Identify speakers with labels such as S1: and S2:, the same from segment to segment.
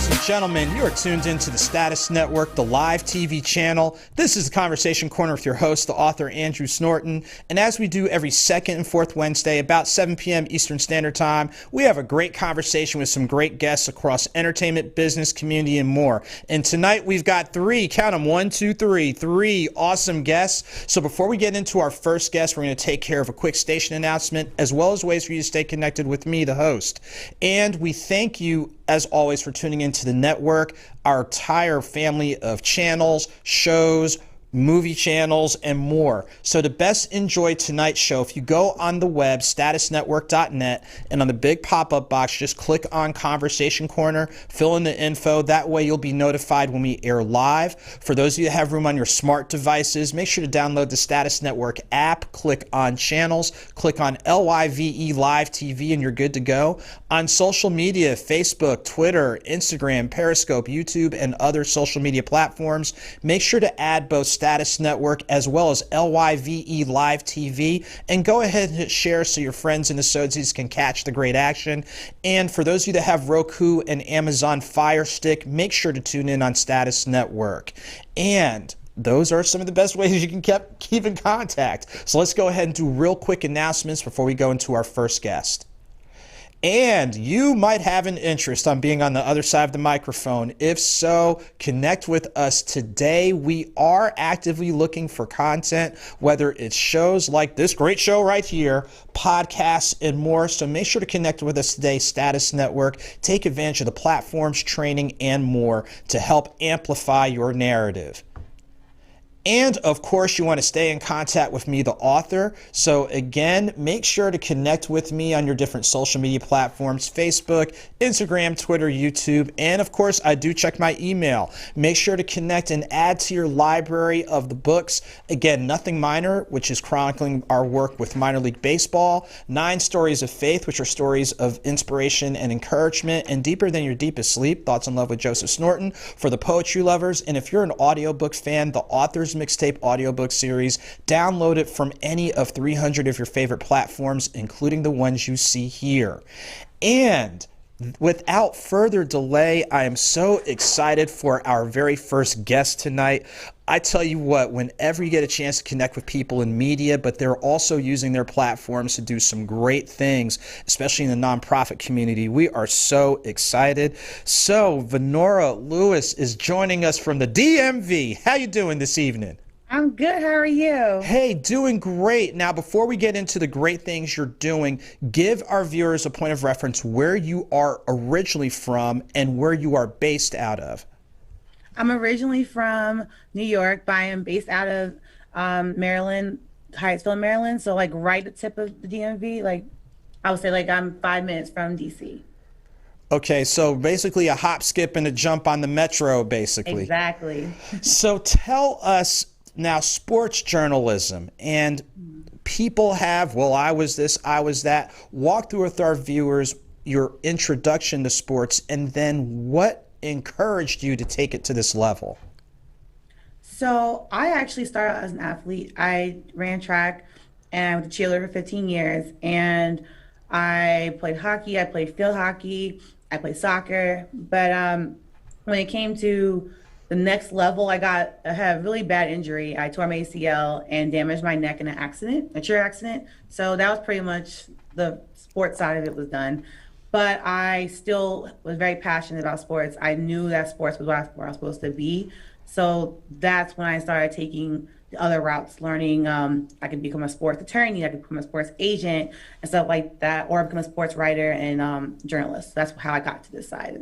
S1: Ladies and gentlemen, you are tuned into the Status Network, the live TV channel. This is the Conversation Corner with your host, the author Andrew Snorton. And as we do every second and fourth Wednesday, about 7 p.m. Eastern Standard Time, we have a great conversation with some great guests across entertainment, business, community, and more. And tonight we've got three awesome guests. So before we get into our first guest, we're going to take care of a quick station announcement, as well as ways for you to stay connected with me, the host. And we thank you, as always, for tuning into the network, our entire family of channels, shows, movie channels, and more. So to best enjoy tonight's show, if you go on the web, statusnetwork.net, and on the big pop-up box, just click on Conversation Corner, fill in the info. That way you'll be notified when we air live. For those of you that have room on your smart devices, make sure to download the Status Network app, click on Channels, click on LYVE Live TV, and you're good to go. On social media, Facebook, Twitter, Instagram, Periscope, YouTube, and other social media platforms, make sure to add both Status Network as well as LYVE Live TV, and go ahead and hit share so your friends and associates can catch the great action. And for those of you that have Roku and Amazon Fire Stick, make sure to tune in on Status Network. And those are some of the best ways you can keep in contact. So let's go ahead and do real quick announcements before we go into our first guest. And you might have an interest on being on the other side of the microphone. If so, connect with us today. We are actively looking for content, whether it's shows like this great show right here, podcasts, and more. So make sure to connect with us today, Status Network. Take advantage of the platforms, training, and more to help amplify your narrative. And of course, you want to stay in contact with me, the author. So again, make sure to connect with me on your different social media platforms, Facebook, Instagram, Twitter, YouTube. And of course, I do check my email. Make sure to connect and add to your library of the books. Again, Nothing Minor, which is chronicling our work with minor league baseball. 9 Stories of Faith, which are stories of inspiration and encouragement. And Deeper Than Your Deepest Sleep, Thoughts on Love with Joseph Snorton, for the poetry lovers. And if you're an audiobook fan, the Author's Mixtape audiobook series, download it from any of 300 of your favorite platforms, including the ones you see here. And without further delay, I am so excited for our very first guest tonight. I tell you what, whenever you get a chance to connect with people in media, but they're also using their platforms to do some great things, especially in the nonprofit community, we are so excited. So Vonora Lewis is joining us from the DMV. How you doing this evening?
S2: I'm good. How are you?
S1: Hey, doing great. Now, before we get into the great things you're doing, give our viewers a point of reference where you are originally from and where you are based out of.
S2: I'm originally from New York, but I am based out of Maryland, Hyattsville, Maryland. So like right at the tip of the DMV, like I would say like I'm 5 minutes from DC.
S1: Okay, so basically a hop, skip, and a jump on the metro, basically.
S2: Exactly.
S1: So tell us now, sports journalism, and people have, well, I was this, I was that. Walk through with our viewers your introduction to sports, and then what encouraged you to take it to this level?
S2: So I actually started as an athlete. I ran track and I was a cheerleader for 15 years. And I played hockey, I played field hockey, I played soccer. But when it came to the next level, I had a really bad injury. I tore my ACL and damaged my neck in an accident, a cheer accident. So that was pretty much the sports side of it was done. But I still was very passionate about sports. I knew that sports was where I was supposed to be. So that's when I started taking the other routes, learning I could become a sports attorney, I could become a sports agent and stuff like that, or become a sports writer and journalist. That's how I got to this side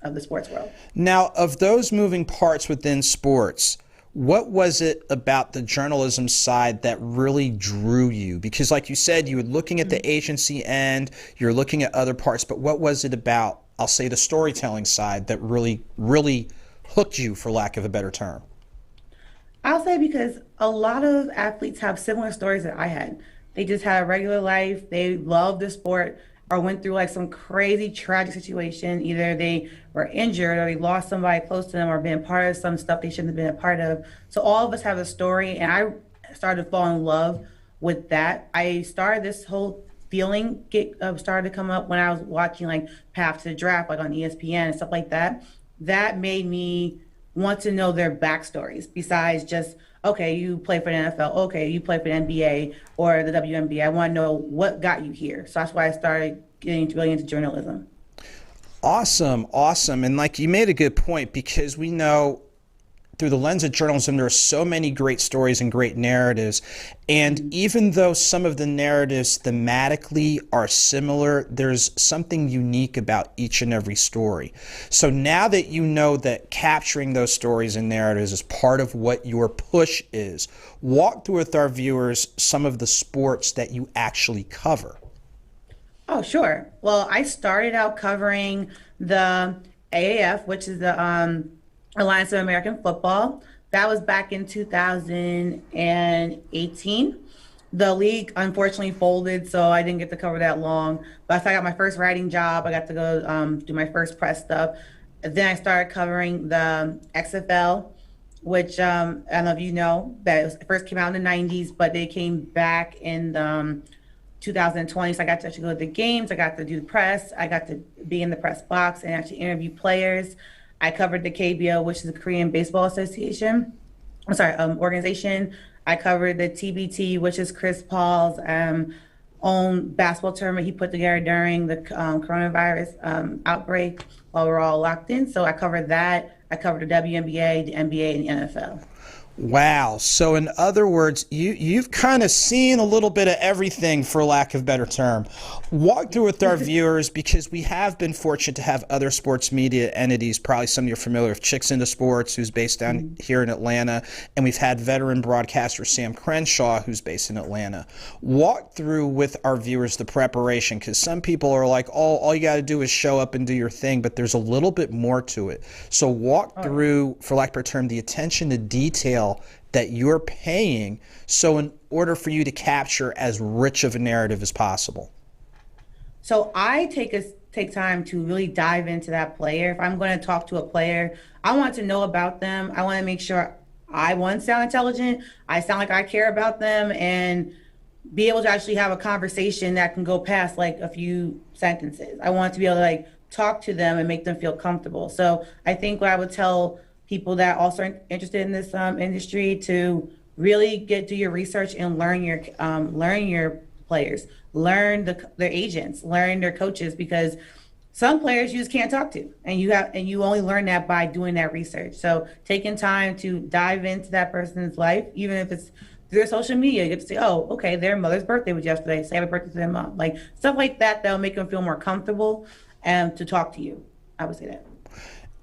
S2: of the sports world.
S1: Now, of those moving parts within sports, what was it about the journalism side that really drew you? Because like you said, you were looking at the agency end, you're looking at other parts, but what was it about, I'll say, the storytelling side that really hooked you, for lack of a better term?
S2: I'll say because a lot of athletes have similar stories that I had. They just had a regular life, they loved the sport, or went through like some crazy tragic situation. Either they were injured or they lost somebody close to them or been part of some stuff they shouldn't have been a part of. So all of us have a story, and I started to fall in love with that. I started this whole feeling started to come up when I was watching like Path to the Draft, like on ESPN and stuff like that. that made me want to know their backstories besides just, okay, you play for the NFL, okay, you play for the NBA or the WNBA. I want to know what got you here. So that's why I started getting really into journalism.
S1: Awesome, awesome. And like you made a good point, because we know through the lens of journalism, there are so many great stories and great narratives. And even though some of the narratives thematically are similar, there's something unique about each and every story. So now that you know that capturing those stories and narratives is part of what your push is, walk through with our viewers some of the sports that you actually cover.
S2: Oh, sure. Well, I started out covering the AAF, which is the Alliance of American Football. That was back in 2018. The league unfortunately folded, so I didn't get to cover that long. But I got my first writing job. I got to go do my first press stuff. Then I started covering the XFL, which I don't know if you know, that it first came out in the 90s, but they came back in 2020. So I got to actually go to the games. I got to do the press. I got to be in the press box and actually interview players. I covered the KBO, which is the Korean Baseball Association. I'm sorry, organization. I covered the TBT, which is Chris Paul's own basketball tournament he put together during the coronavirus outbreak while we're all locked in. So I covered that. I covered the WNBA, the NBA, and the NFL.
S1: Wow. So in other words, you've kind of seen a little bit of everything, for lack of a better term. Walk through with our viewers, because we have been fortunate to have other sports media entities. Probably some of you are familiar with Chicks Into Sports, who's based down here in Atlanta. And we've had veteran broadcaster Sam Crenshaw, who's based in Atlanta. Walk through with our viewers the preparation, because some people are like, oh, all you got to do is show up and do your thing. But there's a little bit more to it. So walk through, for lack of a better term, the attention to detail that you're paying, so in order for you to capture as rich of a narrative as possible.
S2: So I take time to really dive into that player. If I'm going to talk to a player, I want to know about them. I want to make sure I sound intelligent, I sound like I care about them, and be able to actually have a conversation that can go past like a few sentences. I want to be able to like talk to them and make them feel comfortable. So I think what I would tell people that also are interested in this industry to really do your research and learn your players, learn their agents, learn their coaches, because some players you just can't talk to, and you only learn that by doing that research. So taking time to dive into that person's life, even if it's through their social media, you get to say, oh, okay, their mother's birthday was yesterday, say happy birthday to their mom, like stuff like that that'll make them feel more comfortable and to talk to you. I would say that.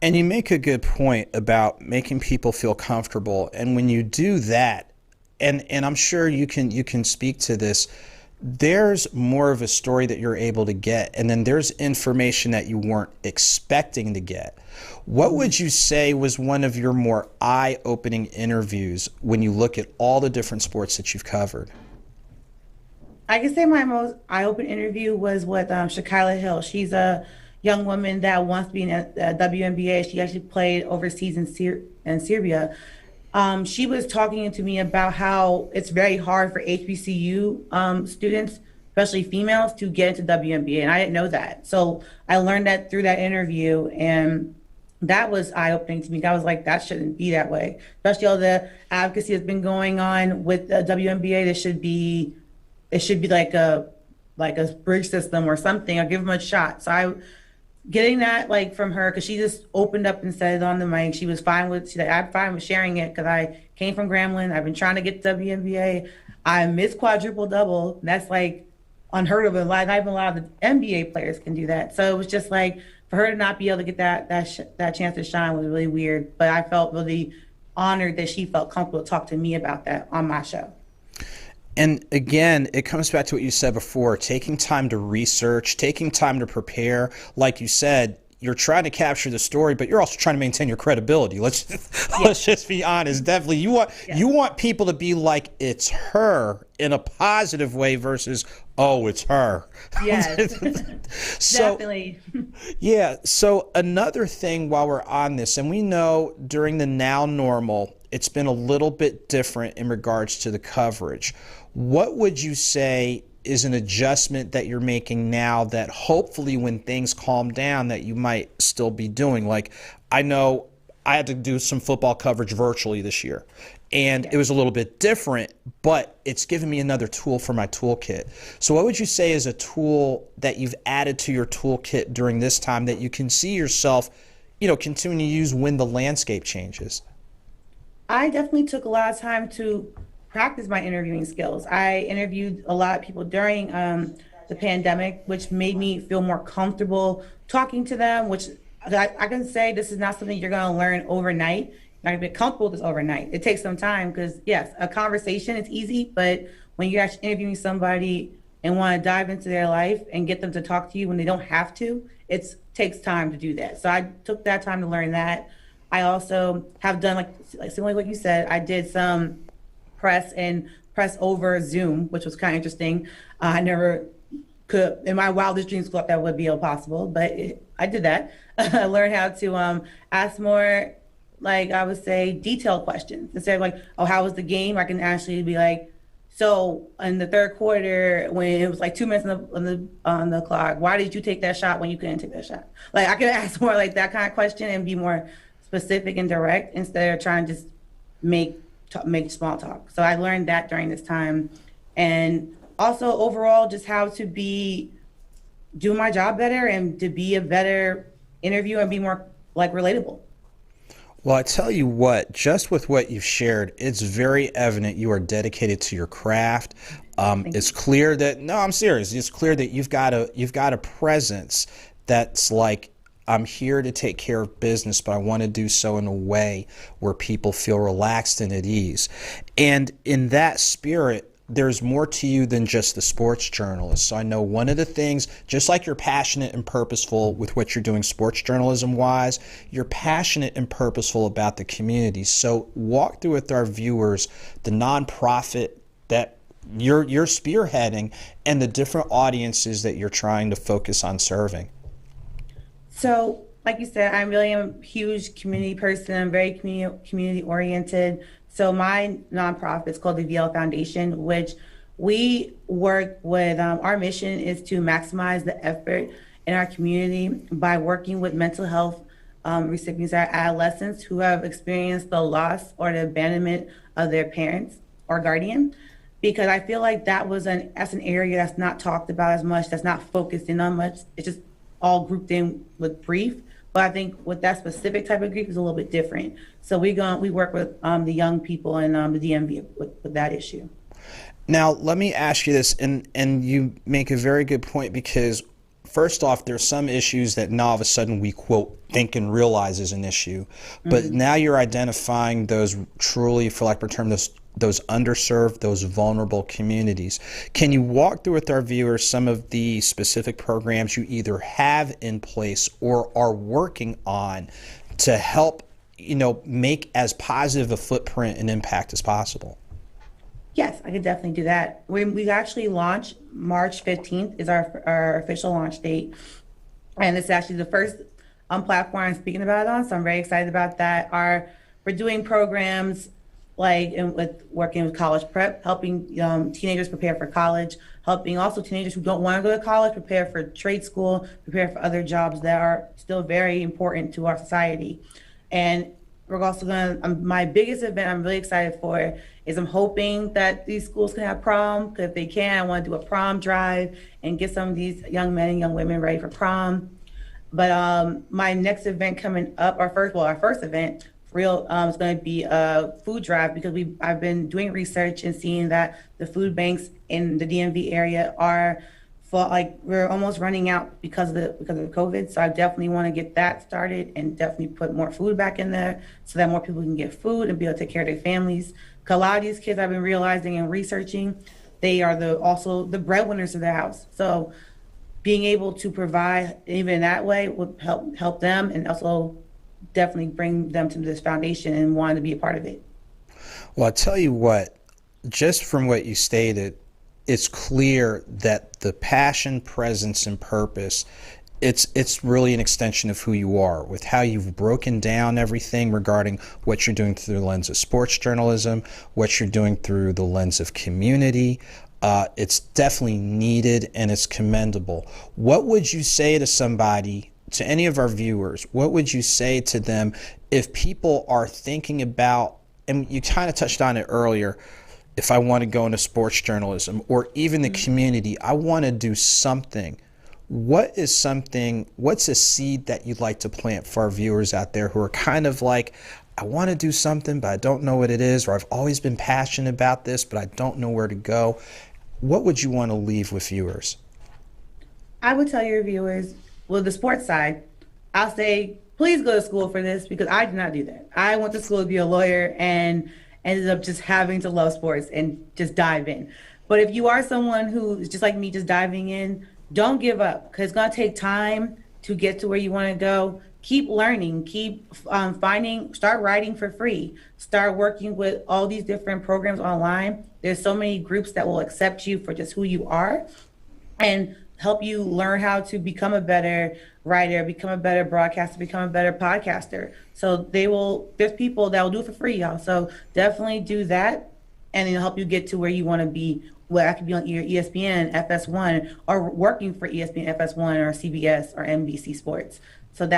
S1: And you make a good point about making people feel comfortable. And when you do that, and I'm sure you can speak to this, there's more of a story that you're able to get, and then there's information that you weren't expecting to get. What would you say was one of your more eye-opening interviews when you look at all the different sports that you've covered?
S2: I can say my most eye-opening interview was with Shaquilla Hill. She's a young woman that wants to be in the WNBA. She actually played overseas in Serbia. She was talking to me about how it's very hard for HBCU students, especially females, to get into WNBA, and I didn't know that. So I learned that through that interview, and that was eye-opening to me. I was like, that shouldn't be that way. Especially all the advocacy that's been going on with the WNBA. It should be like a bridge system or something. I'll give them a shot. So getting that like from her, because she just opened up and said it on the mic. She was fine with. She's like, I'm fine with sharing it because I came from Grambling. I've been trying to get to WNBA. I miss quadruple double. That's like unheard of. Not even a lot of the NBA players can do that. So it was just like for her to not be able to get that chance to shine was really weird. But I felt really honored that she felt comfortable to talk to me about that on my show.
S1: And again, it comes back to what you said before, taking time to research, taking time to prepare. Like you said, you're trying to capture the story, but you're also trying to maintain your credibility. Let's just be honest. Definitely, you want people to be like, it's her in a positive way versus, oh, it's her.
S2: Yes,
S1: So,
S2: definitely.
S1: yeah. So another thing while we're on this, and we know during the now normal, it's been a little bit different in regards to the coverage. What would you say is an adjustment that you're making now that hopefully when things calm down that you might still be doing? Like, I know I had to do some football coverage virtually this year, and it was a little bit different, but it's given me another tool for my toolkit. So what would you say is a tool that you've added to your toolkit during this time that you can see yourself, continuing to use when the landscape changes?
S2: I definitely took a lot of time to practice my interviewing skills. I interviewed a lot of people during the pandemic, which made me feel more comfortable talking to them, which I can say this is not something you're going to learn overnight. You're not going to be comfortable with this overnight. It takes some time because, yes, a conversation is easy, but when you're actually interviewing somebody and want to dive into their life and get them to talk to you when they don't have to, it takes time to do that. So I took that time to learn that. I also have done, like similar to what you said, I did some press over Zoom, which was kind of interesting. I never could, in my wildest dreams, thought that would be possible, but I did that. I learned how to ask more, like I would say, detailed questions. Instead of like, oh, how was the game? I can actually be like, so in the third quarter, when it was like 2 minutes on the clock, why did you take that shot when you couldn't take that shot? Like I could ask more like that kind of question and be more specific and direct instead of trying to just make small talk. So I learned that during this time. And also overall, just how to do my job better and to be a better interviewer and be more like relatable.
S1: Well, I tell you what, just with what you've shared, it's very evident you are dedicated to your craft. It's clear that, no, I'm serious. It's clear that you've got a presence that's like, I'm here to take care of business, but I want to do so in a way where people feel relaxed and at ease. And in that spirit, there's more to you than just the sports journalist. So I know one of the things, just like you're passionate and purposeful with what you're doing sports journalism wise, you're passionate and purposeful about the community. So walk through with our viewers the nonprofit that you're spearheading and the different audiences that you're trying to focus on serving.
S2: So, like you said, I really am a huge community person. I'm very community oriented. So my nonprofit is called the VL Foundation, which we work with. Our mission is to maximize the effort in our community by working with mental health recipients, our adolescents who have experienced the loss or the abandonment of their parents or guardian. Because I feel like that's an area that's not talked about as much, that's not focused in on much. It's just all grouped in with grief. But I think with that specific type of grief is a little bit different. So we work with the young people in the DMV with that issue.
S1: Now, let me ask you this, and you make a very good point, because first off, there's some issues that now all of a sudden we, quote, think and realize is an issue. But now you're identifying those truly, for lack of a term, those underserved, those vulnerable communities. Can you walk through with our viewers some of the specific programs you either have in place or are working on to help, make as positive a footprint and impact as possible?
S2: Yes, I could definitely do that. We actually launched March 15th is our official launch date. And it's actually the first platform I'm speaking about it on. So I'm very excited about that. We're doing programs working with college prep, helping teenagers prepare for college, helping also teenagers who don't want to go to college prepare for trade school, prepare for other jobs that are still very important to our society. And we're also my biggest event I'm really excited for is I'm hoping that these schools can have prom, because if they can, I want to do a prom drive and get some of these young men and young women ready for prom. But my next event coming up, our first event, is going to be a food drive, because I've been doing research and seeing that the food banks in the DMV area we're almost running out because of COVID. So I definitely want to get that started and definitely put more food back in there so that more people can get food and be able to take care of their families. Because a lot of these kids, I've been realizing and researching, they are also the breadwinners of their house. So being able to provide even in that way would help them, and also definitely bring them to this foundation and want to be a part of it.
S1: Well, I tell you what, just from what you stated, it's clear that the passion, presence, and purpose, it's really an extension of who you are, with how you've broken down everything regarding what you're doing through the lens of sports journalism, what you're doing through the lens of community, It's definitely needed and it's commendable. What would you say to somebody, to any of our viewers, what would you say to them if people are thinking about, and you kind of touched on it earlier, if I want to go into sports journalism or even the community, I want to do something. What's a seed that you'd like to plant for our viewers out there who are kind of like, I want to do something, but I don't know what it is, or I've always been passionate about this, but I don't know where to go. What would you want to leave with viewers?
S2: I would tell your viewers, well, the sports side, I'll say, please go to school for this because I did not do that. I went to school to be a lawyer and ended up just having to love sports and just dive in. But if you are someone who is just like me, just diving in, don't give up because it's going to take time to get to where you want to go. Keep learning, keep start writing for free, start working with all these different programs online. There's so many groups that will accept you for just who you are and help you learn how to become a better writer, become a better broadcaster, become a better podcaster. So there's people that will do it for free, y'all. So definitely do that and it'll help you get to where you want to be. Well, I could be on your ESPN, FS1, or working for ESPN, FS1, or CBS, or NBC Sports. So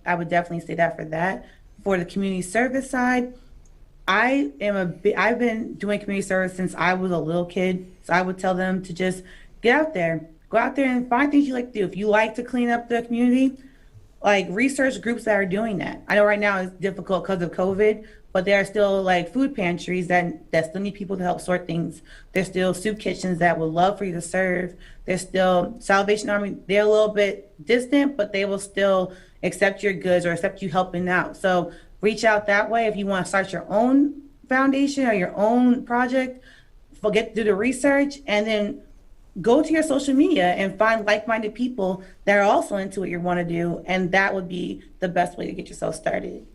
S2: I would definitely say that for that. For the community service side, I've been doing community service since I was a little kid. So I would tell them to just go out there and find things you like to do. If you like to clean up the community, like research groups that are doing that. I know right now it's difficult because of COVID, but there are still like food pantries that still need people to help sort things. There's still soup kitchens that would love for you to serve. There's still Salvation Army. They're a little bit distant, but they will still accept your goods or accept you helping out. So reach out that way if you want to start your own foundation or your own project. Forget to do the research and then go to your social media and find like-minded people that are also into what you want to do, and that would be the best way to get yourself started.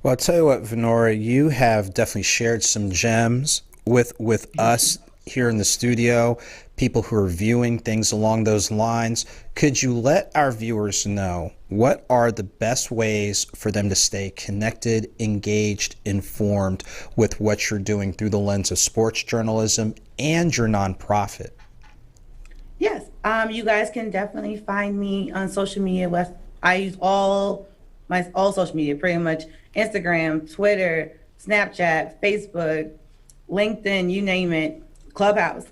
S1: Well, I'll tell you what, Vonora, you have definitely shared some gems with us here in the studio, people who are viewing things along those lines. Could you let our viewers know what are the best ways for them to stay connected, engaged, informed with what you're doing through the lens of sports journalism and your nonprofit?
S2: Yes, you guys can definitely find me on social media. I use all social media, pretty much Instagram, Twitter, Snapchat, Facebook, LinkedIn, you name it, Clubhouse.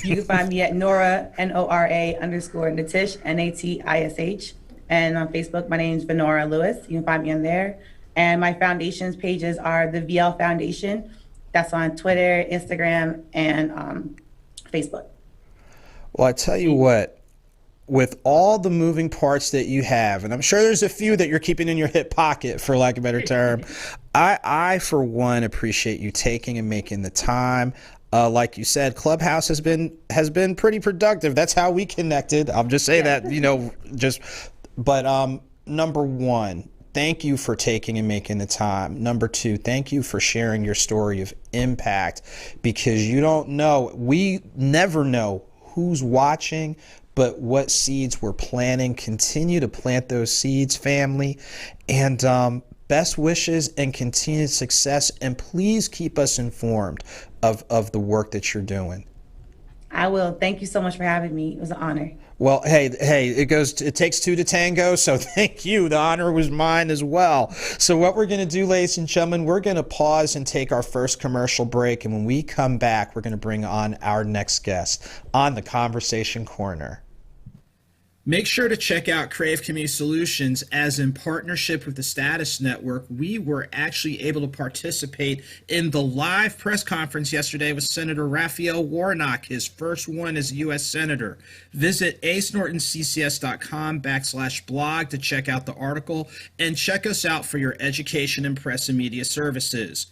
S2: You can find me at Nora, Nora _ Natish, Natish. And on Facebook, my name is Vonora Lewis. You can find me on there. And my foundations pages are the VL Foundation. That's on Twitter, Instagram, and Facebook.
S1: Well, I tell you what, with all the moving parts that you have, and I'm sure there's a few that you're keeping in your hip pocket, for lack of a better term, I for one, appreciate you taking and making the time. Like you said, Clubhouse has been pretty productive. That's how we connected. I'll just say that, but number one, thank you for taking and making the time. Number two, thank you for sharing your story of impact, because we never know who's watching, but what seeds we're planting. Continue to plant those seeds, family, and best wishes and continued success. And please keep us informed of the work that you're doing.
S2: I will. Thank you so much for having me. It was an honor.
S1: Well, hey, it takes two to tango, so thank you. The honor was mine as well. So what we're going to do, ladies and gentlemen, we're going to pause and take our first commercial break, and when we come back, we're going to bring on our next guest on the Conversation Corner. Make sure to check out Crave Community Solutions, as in partnership with the Status Network, we were actually able to participate in the live press conference yesterday with Senator Raphael Warnock, his first one as a U.S. Senator. Visit acenortonccs.com/blog to check out the article, and check us out for your education and press and media services.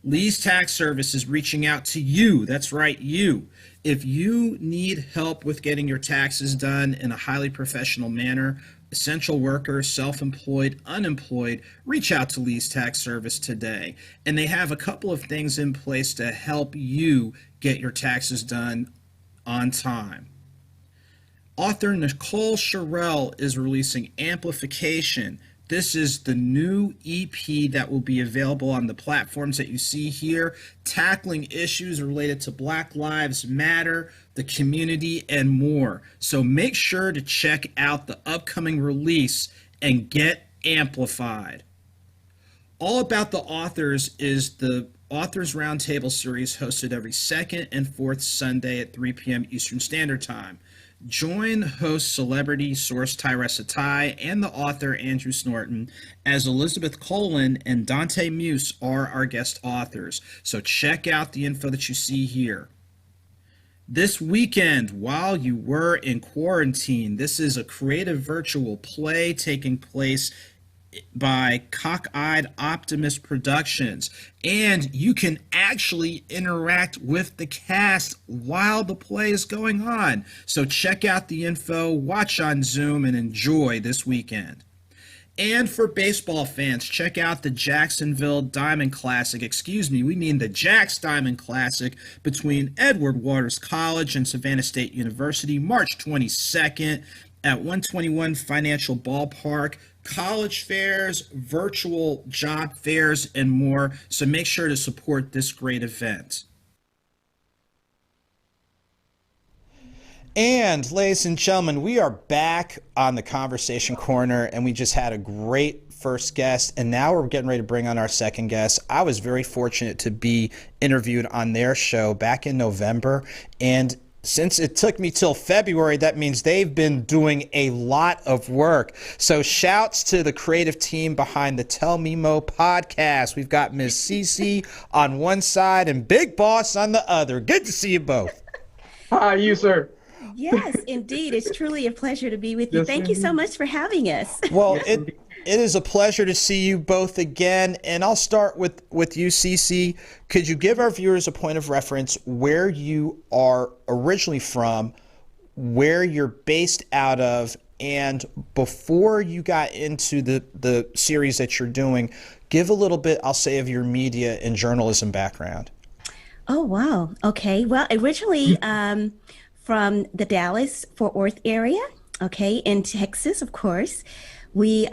S1: Lee's Tax Service is reaching out to you. That's right, you. If you need help with getting your taxes done in a highly professional manner, essential worker, self-employed, unemployed, reach out to Lee's Tax Service today. And they have a couple of things in place to help you get your taxes done on time. Author Nicole Sherrill is releasing Amplification, This is the new EP that will be available on the platforms that you see here, tackling issues related to Black Lives Matter, the community, and more. So make sure to check out the upcoming release and get amplified. All About the Authors is the Authors Roundtable series hosted every second and fourth Sunday at 3 p.m. Eastern Standard Time. Join host celebrity source Tyressa Ty and the author Andrew Snorton as Elizabeth Colin and Dante Muse are our guest authors. So check out the info that you see here. This weekend, while you were in quarantine, this is a creative virtual play taking place by Cockeyed Optimist Productions, and you can actually interact with the cast while the play is going on. So check out the info, watch on Zoom, and enjoy this weekend. And for baseball fans, check out the Jacksonville Diamond Classic, the Jax Diamond Classic between Edward Waters College and Savannah State University, March 22nd at 121 Financial Ballpark. College fairs, virtual job fairs, and more. So make sure to support this great event. And ladies and gentlemen, we are back on the Conversation Corner, and we just had a great first guest, and now we're getting ready to bring on our second guest. I was very fortunate to be interviewed on their show back in November, and since it took me till February, that means they've been doing a lot of work. So shouts to the creative team behind the Tell Me Mo podcast. We've got Ms. CeCe on one side and Big Boss on the other. Good to see you both.
S3: Hi, you, sir.
S4: Yes, indeed. It's truly a pleasure to be with you. Thank you so much for having us.
S1: Well, it is a pleasure to see you both again. And I'll start with you, CeCe. Could you give our viewers a point of reference where you are originally from, where you're based out of, and before you got into the series that you're doing, give a little bit, I'll say, of your media and journalism background.
S4: Oh, wow. Okay. Well, originally from the Dallas-Fort Worth area, okay, in Texas, of course. The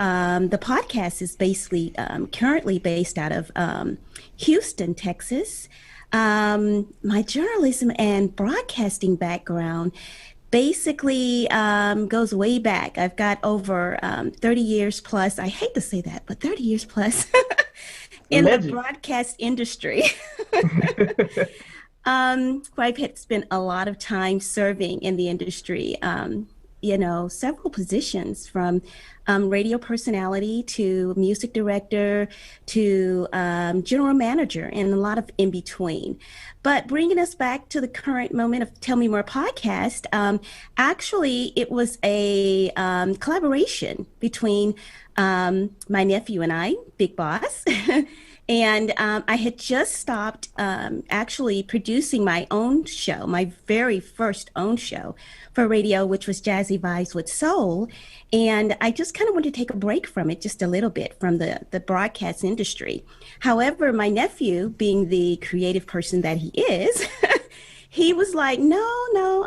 S4: podcast is basically currently based out of Houston, Texas. My journalism and broadcasting background basically goes way back. I've got over 30 years plus. I hate to say that, but 30 years plus in the broadcast industry. I've had spent a lot of time serving in the industry. Several positions from radio personality to music director to general manager and a lot of in between. But bringing us back to the current moment of Tell Me More podcast, actually it was a collaboration between my nephew and I, Big Boss. And I had just stopped actually producing my own show, my very first own show for radio, which was Jazzy Vibes with Soul. And I just kind of wanted to take a break from it just a little bit from the broadcast industry. However, my nephew, being the creative person that he is, he was like, no,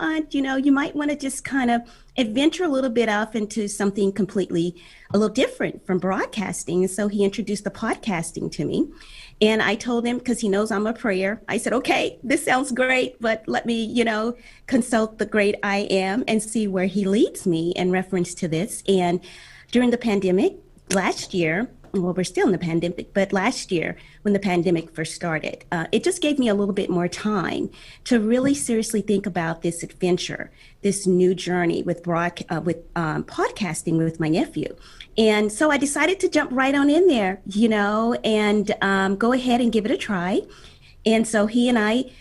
S4: Aunt, you might want to just kind of adventure a little bit off into something completely a little different from broadcasting. And so he introduced the podcasting to me. And I told him, because he knows I'm a prayer, I said, okay, this sounds great, but let me, consult the great I am and see where he leads me in reference to this. And during the pandemic last year, well, we're still in the pandemic, but last year when the pandemic first started, it just gave me a little bit more time to really seriously think about this adventure, this new journey with podcasting with my nephew. And so I decided to jump right on in there, and go ahead and give it a try. And so he and I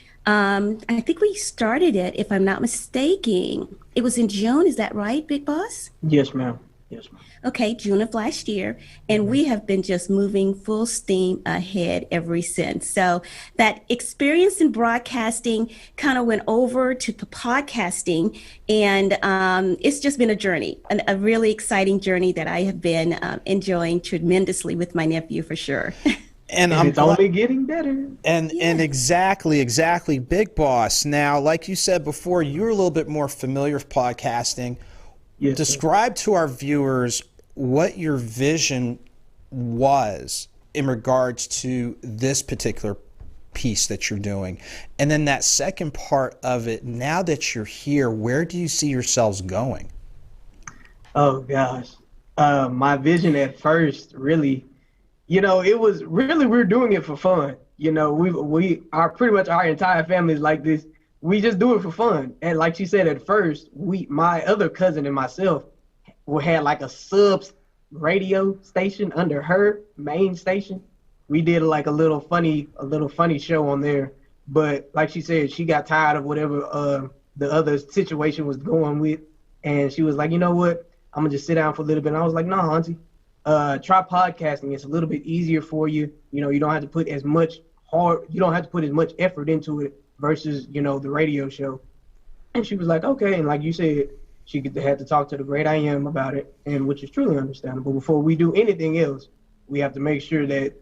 S4: think we started it, if I'm not mistaken, it was in June. Is that right, Big Boss?
S3: Yes, ma'am. Yes, ma'am.
S4: Okay, June of last year. And we have been just moving full steam ahead ever since. So that experience in broadcasting kind of went over to podcasting. And it's just been a journey, a really exciting journey that I have been enjoying tremendously with my nephew for sure.
S3: And it's only getting better.
S1: And exactly, Big Boss. Now, like you said before, you're a little bit more familiar with podcasting.
S3: Yes,
S1: Describe to our viewers what your vision was in regards to this particular piece that you're doing. And then that second part of it, now that you're here, where do you see yourselves going?
S3: Oh gosh. My vision at first really, it was really, we're doing it for fun. We are pretty much, our entire family is like this. We just do it for fun. And like she said, at first, my other cousin and myself had like a sub radio station under her main station. We did like a little funny show on there. But like she said, she got tired of whatever the other situation was going with. And she was like, you know what? I'm gonna just sit down for a little bit. And I was like, no, auntie, try podcasting. It's a little bit easier for you. You don't have to put as much effort into it versus, the radio show. And she was like, okay. And like you said, she had to talk to the great I am about it, and which is truly understandable. Before we do anything else, we have to make sure that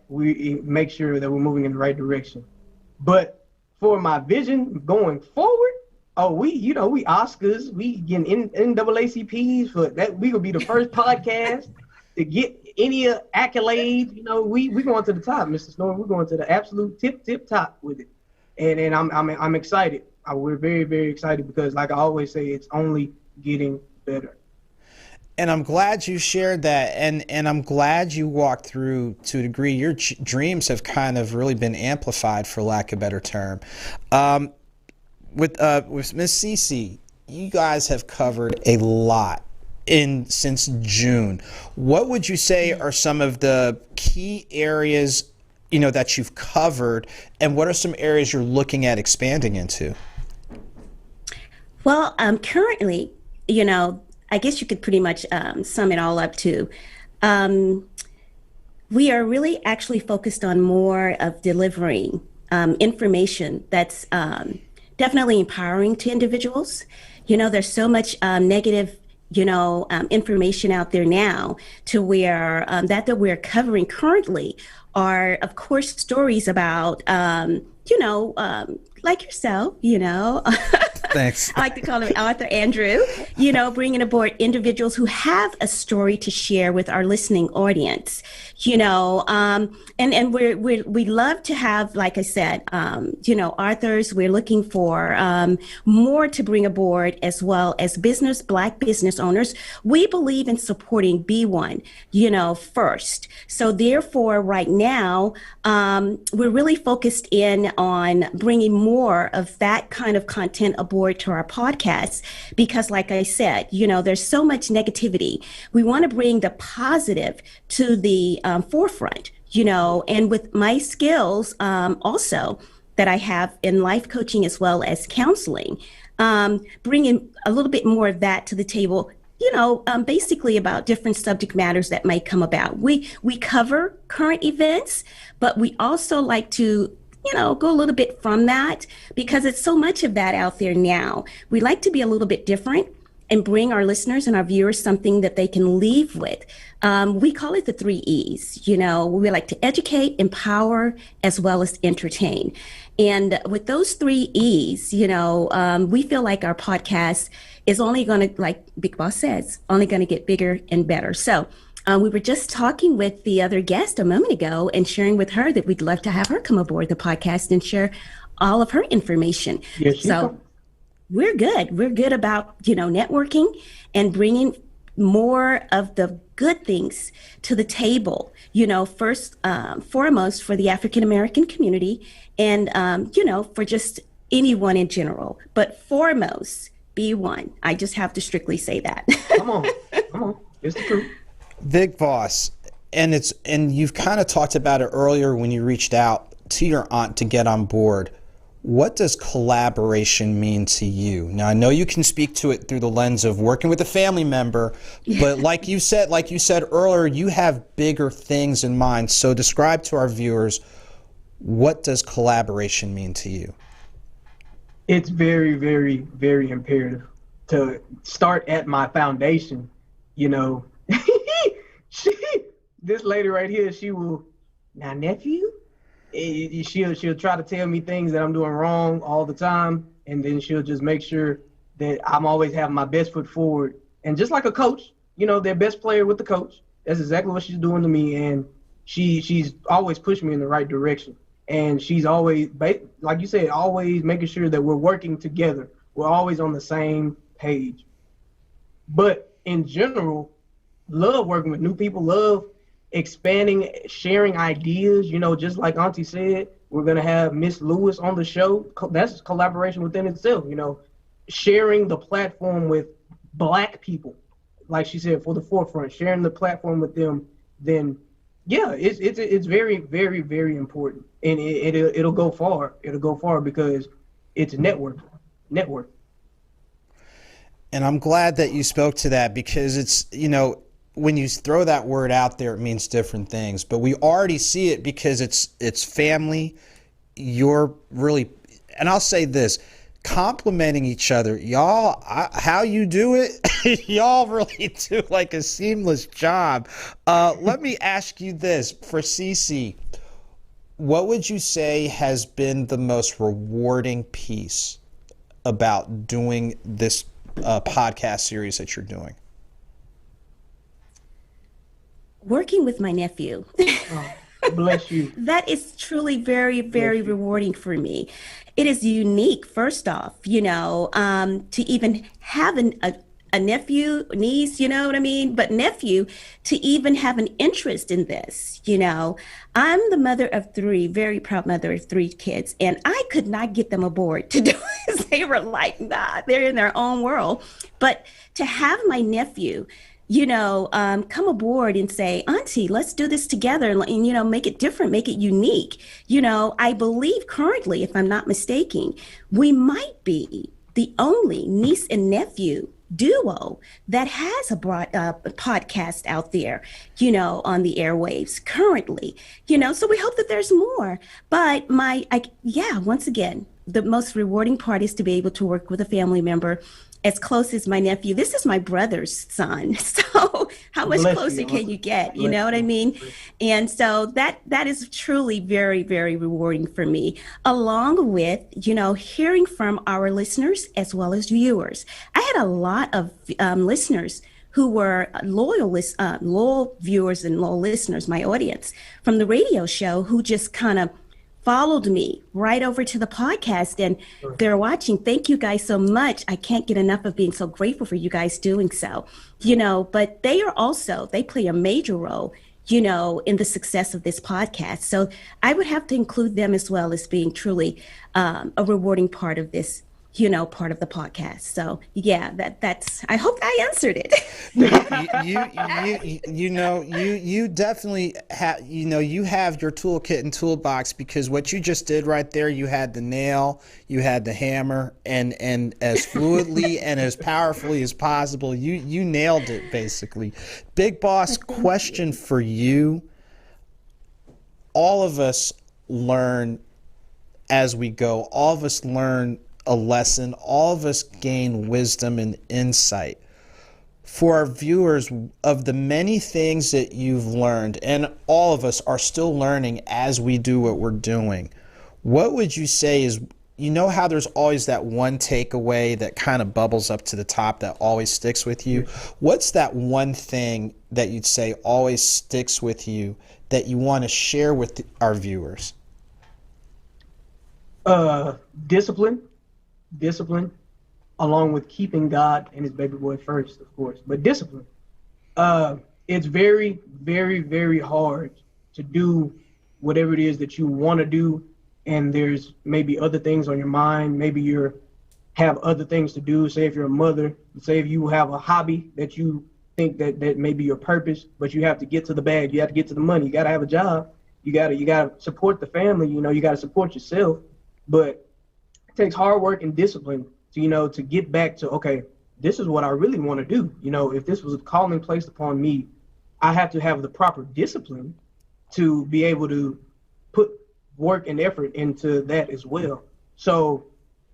S3: we're moving in the right direction. But for my vision going forward, we Oscars, we getting NAACPs for that. We gonna be the first podcast to get any accolades. We going to the top, Mr. Snow. We're going to the absolute tip top with it, and I'm excited. We're very, very excited because, like I always say, it's only getting better.
S1: And I'm glad you shared that, and I'm glad you walked through, to a degree, your dreams have kind of really been amplified, for lack of a better term. With Miss CeCe, you guys have covered a lot since June. What would you say are some of the key areas, that you've covered, and what are some areas you're looking at expanding into?
S4: Well, currently, I guess you could pretty much sum it all up to, we are really actually focused on more of delivering information that's definitely empowering to individuals. There's so much negative, information out there now, to where that we're covering currently are, of course, stories about, like yourself,
S1: Thanks.
S4: I like to call him Arthur Andrew, bringing aboard individuals who have a story to share with our listening audience, and we love to have, like I said, authors. We're looking for more to bring aboard, as well as Black business owners. We believe in supporting B1, first. So therefore, right now, we're really focused in on bringing more of that kind of content aboard to our podcast, because like I said, there's so much negativity. We want to bring the positive to the forefront, and with my skills also that I have in life coaching as well as counseling, bringing a little bit more of that to the table, basically about different subject matters that might come about. We cover current events, but we also like to go a little bit from that, because it's so much of that out there now. We like to be a little bit different and bring our listeners and our viewers something that they can leave with. We call it the 3 E's. We like to educate, empower, as well as entertain. And with those 3 E's, we feel like our podcast is only going to, like Big Boss says, only going to get bigger and better. So we were just talking with the other guest a moment ago and sharing with her that we'd love to have her come aboard the podcast and share all of her information.
S3: Yes,
S4: so we're good. We're good about, networking and bringing more of the good things to the table, first, foremost for the African-American community and, for just anyone in general, but foremost, B1. I just have to strictly say that.
S3: Come on. It's the truth.
S1: Big Boss, and you've kind of talked about it earlier when you reached out to your aunt to get on board. What does collaboration mean to you? Now, I know you can speak to it through the lens of working with a family member, but like you said earlier, you have bigger things in mind. So describe to our viewers, what does collaboration mean to you?
S3: It's very, very, very imperative to start at my foundation. This lady right here, she will, now nephew, she'll try to tell me things that I'm doing wrong all the time, and then she'll just make sure that I'm always having my best foot forward. And just like a coach, their best player with the coach. That's exactly what she's doing to me, and she's always pushed me in the right direction. And she's always, like you said, always making sure that we're working together. We're always on the same page. But in general, love working with new people, love expanding, sharing ideas. Just like Auntie said, we're going to have Miss Lewis on the show. That's collaboration within itself, sharing the platform with Black people, like she said, for the forefront, sharing the platform with them, then yeah, it's very, very, very important, and it'll go far. It'll go far because it's network.
S1: And I'm glad that you spoke to that, because it's, when you throw that word out there, it means different things. But we already see it because it's family. You're really, and I'll say this, complimenting each other, y'all. How you do it, y'all really do like a seamless job. Let me ask you this, for CeCe, what would you say has been the most rewarding piece about doing this podcast series that you're doing?
S4: Working with my nephew.
S3: Oh, bless you.
S4: That is truly very, very rewarding for me. It is unique, first off, to even have a nephew, niece, you know what I mean? But nephew, to even have an interest in this, I'm the mother of three, very proud mother of three kids, and I could not get them aboard to do this. They were like, nah, they're in their own world. But to have my nephew, come aboard and say, Auntie, let's do this together and, make it different, make it unique. I believe currently, if I'm not mistaken, we might be the only niece and nephew duo that has a podcast out there, on the airwaves currently, so we hope that there's more. But once again, the most rewarding part is to be able to work with a family member as close as my nephew. This is my brother's son. So how much closer can you get? You know what I mean? And so that is truly very, very rewarding for me, along with, hearing from our listeners as well as viewers. I had a lot of listeners who were loyal viewers and loyal listeners, my audience from the radio show, who just kind of followed me right over to the podcast, and they're watching. Thank you guys so much. I can't get enough of being so grateful for you guys doing so, but they play a major role, in the success of this podcast. So I would have to include them as well as being truly a rewarding part of this, part of the podcast. So yeah, that's, I hope I answered it.
S1: you definitely have, you have your toolkit and toolbox, because what you just did right there, you had the nail, you had the hammer, and as fluidly and as powerfully as possible, you nailed it basically. Big Boss, question for you. All of us learn as we go. All of us learn a lesson. All of us gain wisdom and insight. For our viewers, of the many things that you've learned, and all of us are still learning as we do what we're doing, what would you say is, how there's always that one takeaway that kind of bubbles up to the top that always sticks with you? What's that one thing that you'd say always sticks with you that you want to share with our viewers? Discipline,
S3: along with keeping God and his baby boy first, of course, but discipline. It's very, very, very hard to do whatever it is that you want to do, and there's maybe other things on your mind. Maybe you have other things to do. Say if you're a mother, say if you have a hobby that you think that may be your purpose, but you have to get to the bag, you have to get to the money, you got to have a job, you got to support the family, you got to support yourself. But takes hard work and discipline to get back to, okay, this is what I really want to do. If this was a calling placed upon me, I have to have the proper discipline to be able to put work and effort into that as well. So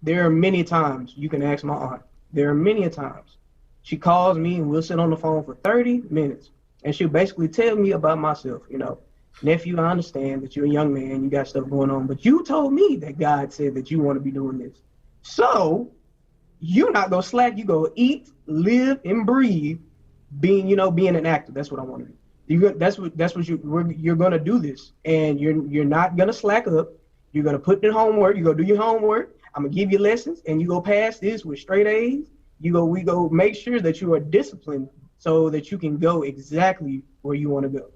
S3: there are many times, you can ask my aunt, there are many times she calls me and we'll sit on the phone for 30 minutes and she'll basically tell me about myself, nephew, I understand that you're a young man, you got stuff going on, but you told me that God said that you want to be doing this. So you're not going to slack. You go eat, live, and breathe being an actor. That's what I want to do. You're gonna do this, and you're not gonna slack up. You're gonna put in homework. You go do your homework. I'm gonna give you lessons, and you go pass this with straight A's. We go make sure that you are disciplined so that you can go exactly where you want to go.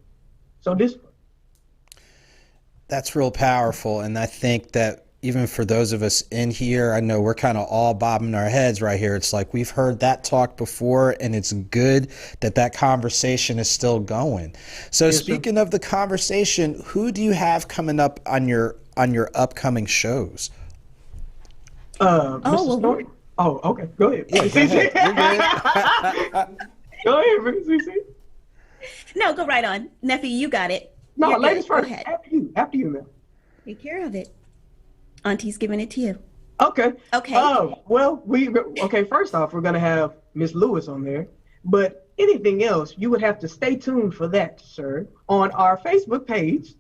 S3: So discipline.
S1: That's real powerful, and I think that even for those of us in here, I know we're kind of all bobbing our heads right here. It's like we've heard that talk before, and it's good that that conversation is still going. So yes, speaking of the conversation, who do you have coming up on your upcoming shows?
S3: Mr. Story. Oh, okay. Go ahead.
S1: Yeah, go ahead.
S3: Go ahead, CeCe.
S4: No, go right on. Nephew, you got it.
S3: No,
S4: You're
S3: ladies
S4: good.
S3: first. After you, man.
S4: Take care of it. Auntie's giving it to you.
S3: Okay.
S4: Okay.
S3: Well, first off, we're going to have Miss Lewis on there. But anything else, you would have to stay tuned for that, sir, on our Facebook page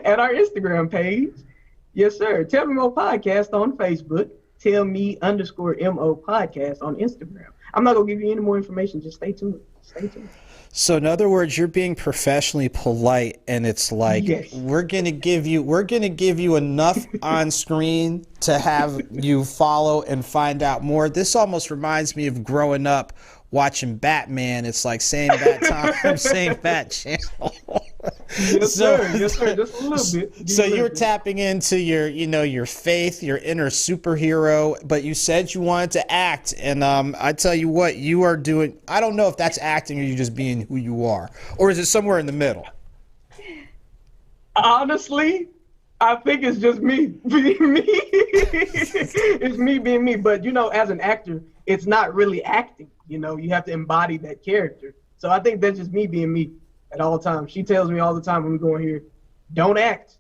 S3: and our Instagram page. Yes, sir. Tell Me Mo Podcast on Facebook. Tell Me _MO Podcast on Instagram. I'm not going to give you any more information. Just stay tuned. Stay tuned.
S1: So in other words, you're being professionally polite, and it's like,
S3: yes,
S1: we're gonna give you enough on screen to have you follow and find out more. This almost reminds me of growing up watching Batman. It's like saying Bat time, saying Bat channel.
S3: Yes, sir. Yes, sir. Just a little bit.
S1: So you're tapping into your faith, your inner superhero, but you said you wanted to act, and I tell you what, you are doing. I don't know if that's acting or you just being who you are, or is it somewhere in the middle?
S3: Honestly, I think it's just me being me. It's me being me. But as an actor, it's not really acting. You have to embody that character. So I think that's just me being me at all times. She tells me all the time when we go in here, don't act,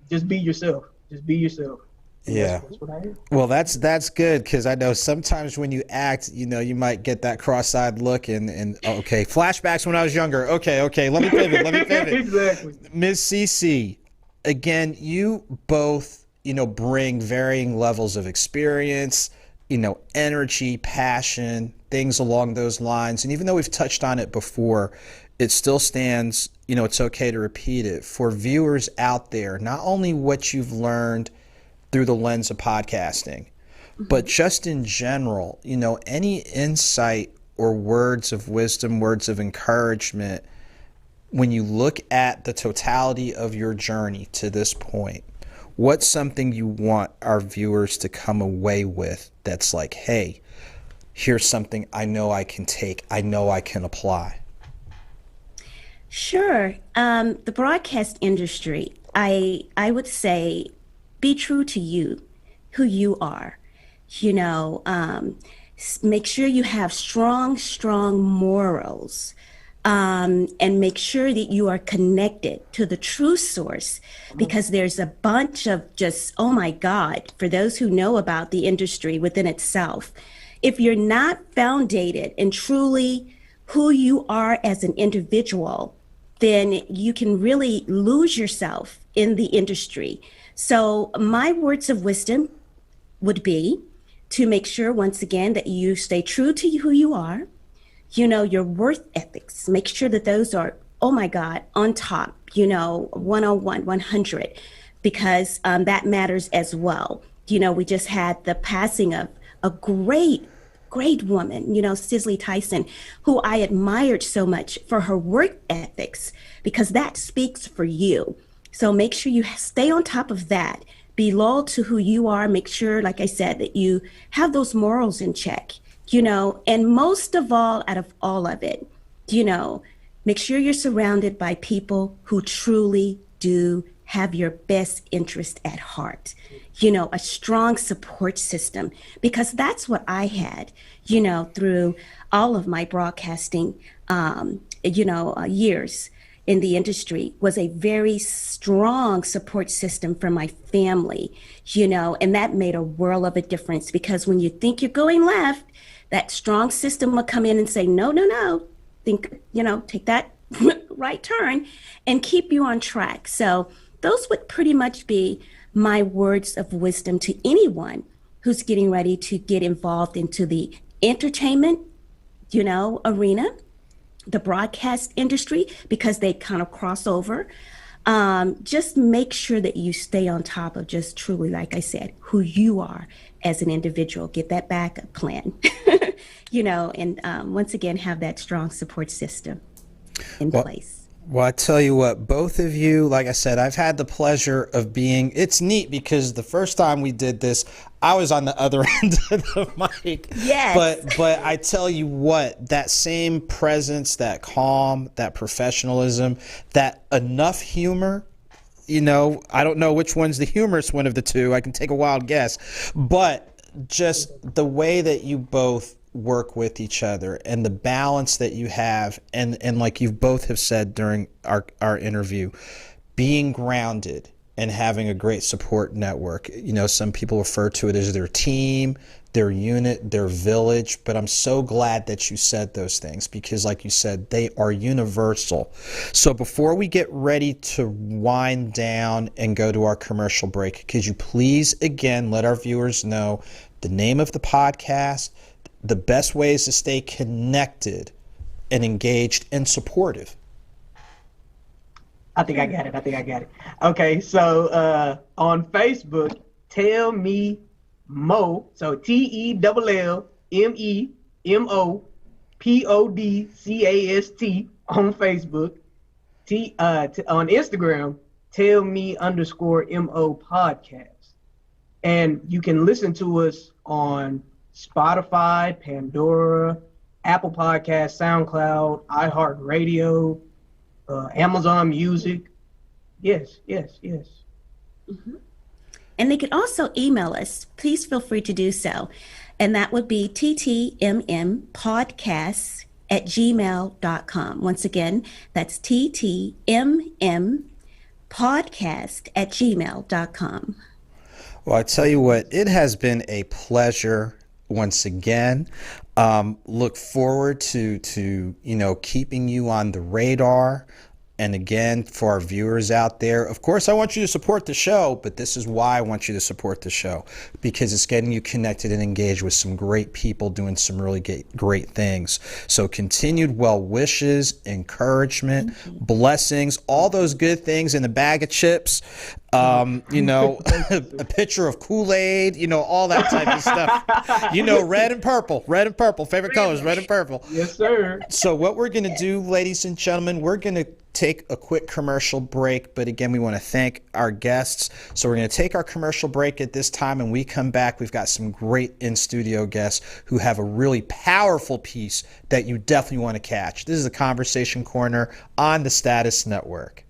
S3: just be yourself. Just be yourself.
S1: Yeah.
S3: That's what I am.
S1: Well, that's good, because I know sometimes when you act, you might get that cross-eyed look and okay, flashbacks when I was younger. Okay, let me pivot.
S3: Exactly.
S1: Ms. CeCe, again, you both, bring varying levels of experience, energy, passion, things along those lines. And even though we've touched on it before, it still stands, it's okay to repeat it for viewers out there, not only what you've learned through the lens of podcasting, but just in general, any insight or words of wisdom, words of encouragement, when you look at the totality of your journey to this point, what's something you want our viewers to come away with that's like, hey, here's something I know I can take, I know I can apply?
S4: Sure. The broadcast industry, I would say, be true to you, who you are. Make sure you have strong morals. And make sure that you are connected to the true source, because there's a bunch of just, oh my God, for those who know about the industry within itself, if you're not founded in truly who you are as an individual, then you can really lose yourself in the industry. So my words of wisdom would be to make sure, once again, that you stay true to who you are. Your worth ethics, make sure that those are, oh my God, on top, 101, 100, because that matters as well. We just had the passing of a great woman, Cicely Tyson, who I admired so much for her work ethics, because that speaks for you. So make sure you stay on top of that, be loyal to who you are, make sure, like I said, that you have those morals in check. And most of all, out of all of it, make sure you're surrounded by people who truly do have your best interest at heart, a strong support system, because that's what I had, through all of my broadcasting, years in the industry, was a very strong support system for my family, and that made a world of a difference, because when you think you're going left, that strong system will come in and say, no, think, take that right turn and keep you on track. So those would pretty much be my words of wisdom to anyone who's getting ready to get involved into the entertainment arena, the broadcast industry, because they kind of cross over. Just make sure that you stay on top of just truly, like I said, who you are as an individual. Get that backup plan, and once again, have that strong support system in place.
S1: Well, I tell you what, both of you, like I said, I've had the pleasure of it's neat because the first time we did this, I was on the other end of the mic.
S4: Yes.
S1: But I tell you what, that same presence, that calm, that professionalism, that enough humor, I don't know which one's the humorous one of the two. I can take a wild guess. But just the way that you both work with each other and the balance that you have, and like you both have said during our interview, being grounded and having a great support network. Some people refer to it as their team, their unit, their village, but I'm so glad that you said those things because, like you said, they are universal. So before we get ready to wind down and go to our commercial break, could you please again let our viewers know the name of the podcast, the best ways to stay connected and engaged and supportive?
S3: I think I got it. Okay, so on Facebook, Tell Me Mo, so TELLMEMOPODCAST on Facebook. On Instagram, Tell Me_MO podcast. And you can listen to us on Spotify, Pandora, Apple Podcasts, SoundCloud, iHeartRadio, Amazon Music. Yes.
S4: Mm-hmm. And they can also email us. Please feel free to do so. And that would be ttmmpodcasts@gmail.com. Once again, that's ttmmpodcast@gmail.com.
S1: Well, I tell you what, it has been a pleasure once again. Look forward to keeping you on the radar. And again, for our viewers out there, of course, I want you to support the show, but this is why I want you to support the show, because it's getting you connected and engaged with some great people doing some really great things. So continued well wishes, encouragement, blessings, all those good things in a bag of chips, a pitcher of Kool-Aid, all that type of stuff. Red and purple, favorite colors, red and purple.
S3: Yes, sir.
S1: So what we're going to do, ladies and gentlemen, we're going to take a quick commercial break, but again, we want to thank our guests. So we're going to take our commercial break at this time, and we come back. We've got some great in-studio guests who have a really powerful piece that you definitely want to catch. This is the Conversation Corner on the Status Network.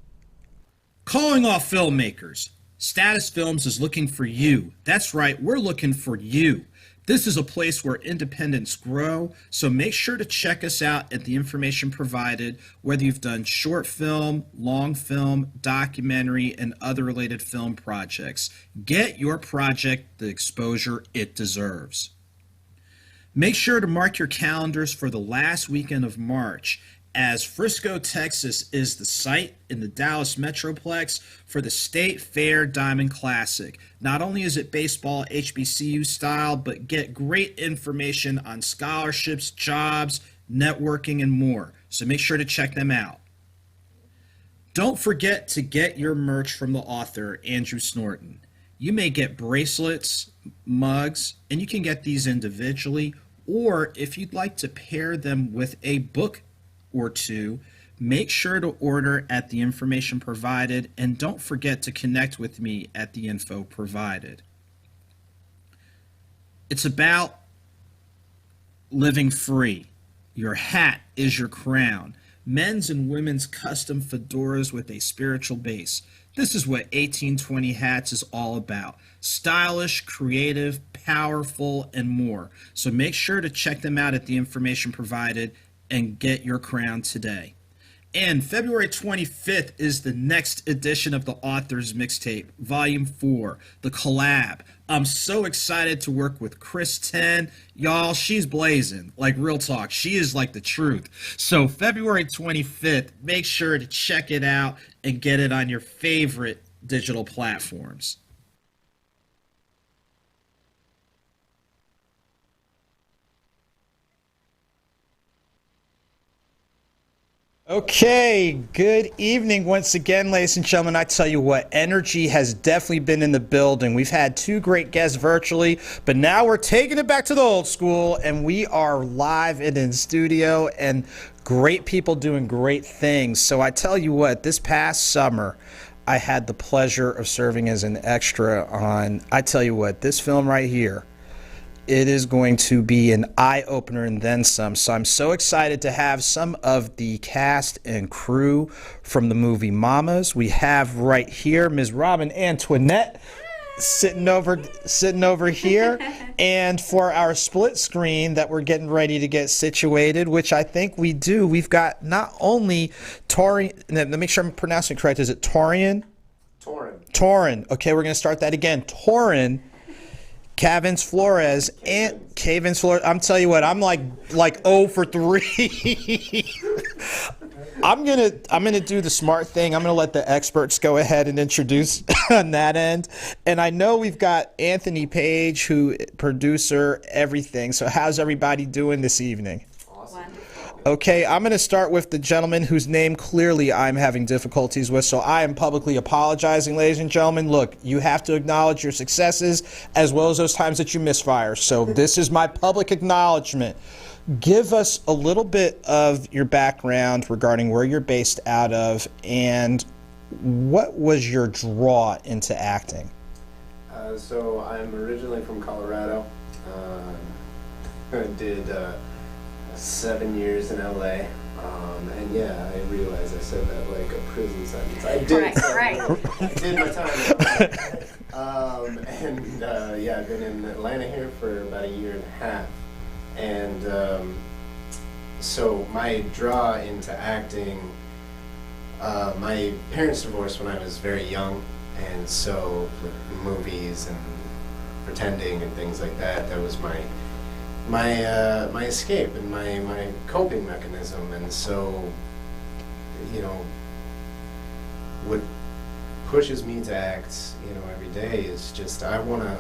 S1: Calling all filmmakers. Status Films is looking for you. That's right, we're looking for you. This is a place where independents grow, so make sure to check us out at the information provided, whether you've done short film, long film, documentary, and other related film projects. Get your project the exposure it deserves. Make sure to mark your calendars for the last weekend of March, as Frisco, Texas is the site in the Dallas Metroplex for the State Fair Diamond Classic. Not only is it baseball HBCU style, but get great information on scholarships, jobs, networking, and more. So make sure to check them out. Don't forget to get your merch from the author, Andrew Snorton. You may get bracelets, mugs, and you can get these individually, or if you'd like to pair them with a book or two, make sure to order at the information provided, and don't forget to connect with me at the info provided. It's about living free. Your hat is your crown. Men's and women's custom fedoras with a spiritual base. This is what 1820 Hats is all about. Stylish, creative, powerful, and more. So make sure to check them out at the information provided and get your crown today. And February 25th is the next edition of the Author's Mixtape, Volume 4, the collab. I'm so excited to work with Chris 10. Y'all, she's blazing. Like, real talk. She is like the truth. So February 25th, make sure to check it out and get it on your favorite digital platforms. Okay, good evening once again, ladies and gentlemen. I tell you what, energy has definitely been in the building. We've had two great guests virtually, but now we're taking it back to the old school, and we are live and in studio, and great people doing great things. So I tell you what, this past summer, I had the pleasure of serving as an extra on, I tell you what, this film right here. It is going to be an eye-opener and then some. So I'm so excited to have some of the cast and crew from the movie Mommas. We have right here Ms. Robin Antoinette sitting over here. And for our split screen that we're getting ready to get situated, which I think we do, we've got not only Taurean, let me make sure I'm pronouncing it correct. Is it Taurean? Taurean. Okay, we're going to start that again. Taurean. Cavins-Flores and Cavins-Flores. I'm telling you what, I'm like 0 for 3. I'm gonna do the smart thing. I'm gonna let the experts go ahead and introduce on that end. And I know we've got Anthony Page, who producer everything. So how's everybody doing this evening? Okay, I'm going to start with the gentleman whose name clearly I'm having difficulties with, so I am publicly apologizing, ladies and gentlemen. Look, you have to acknowledge your successes as well as those times that you misfire. So this is my public acknowledgement. Give us a little bit of your background regarding where you're based out of and what was your draw into acting?
S5: So I'm originally from Colorado. I did 7 years in LA, and yeah, I realize I said that like a prison sentence. I did, right. I did my time. Yeah, I've been in Atlanta here for about a year and a half, and so my draw into acting. My parents divorced when I was very young, and so movies and pretending and things like that. That was my escape and my coping mechanism. And so, you know, what pushes me to act, you know, every day is just I want to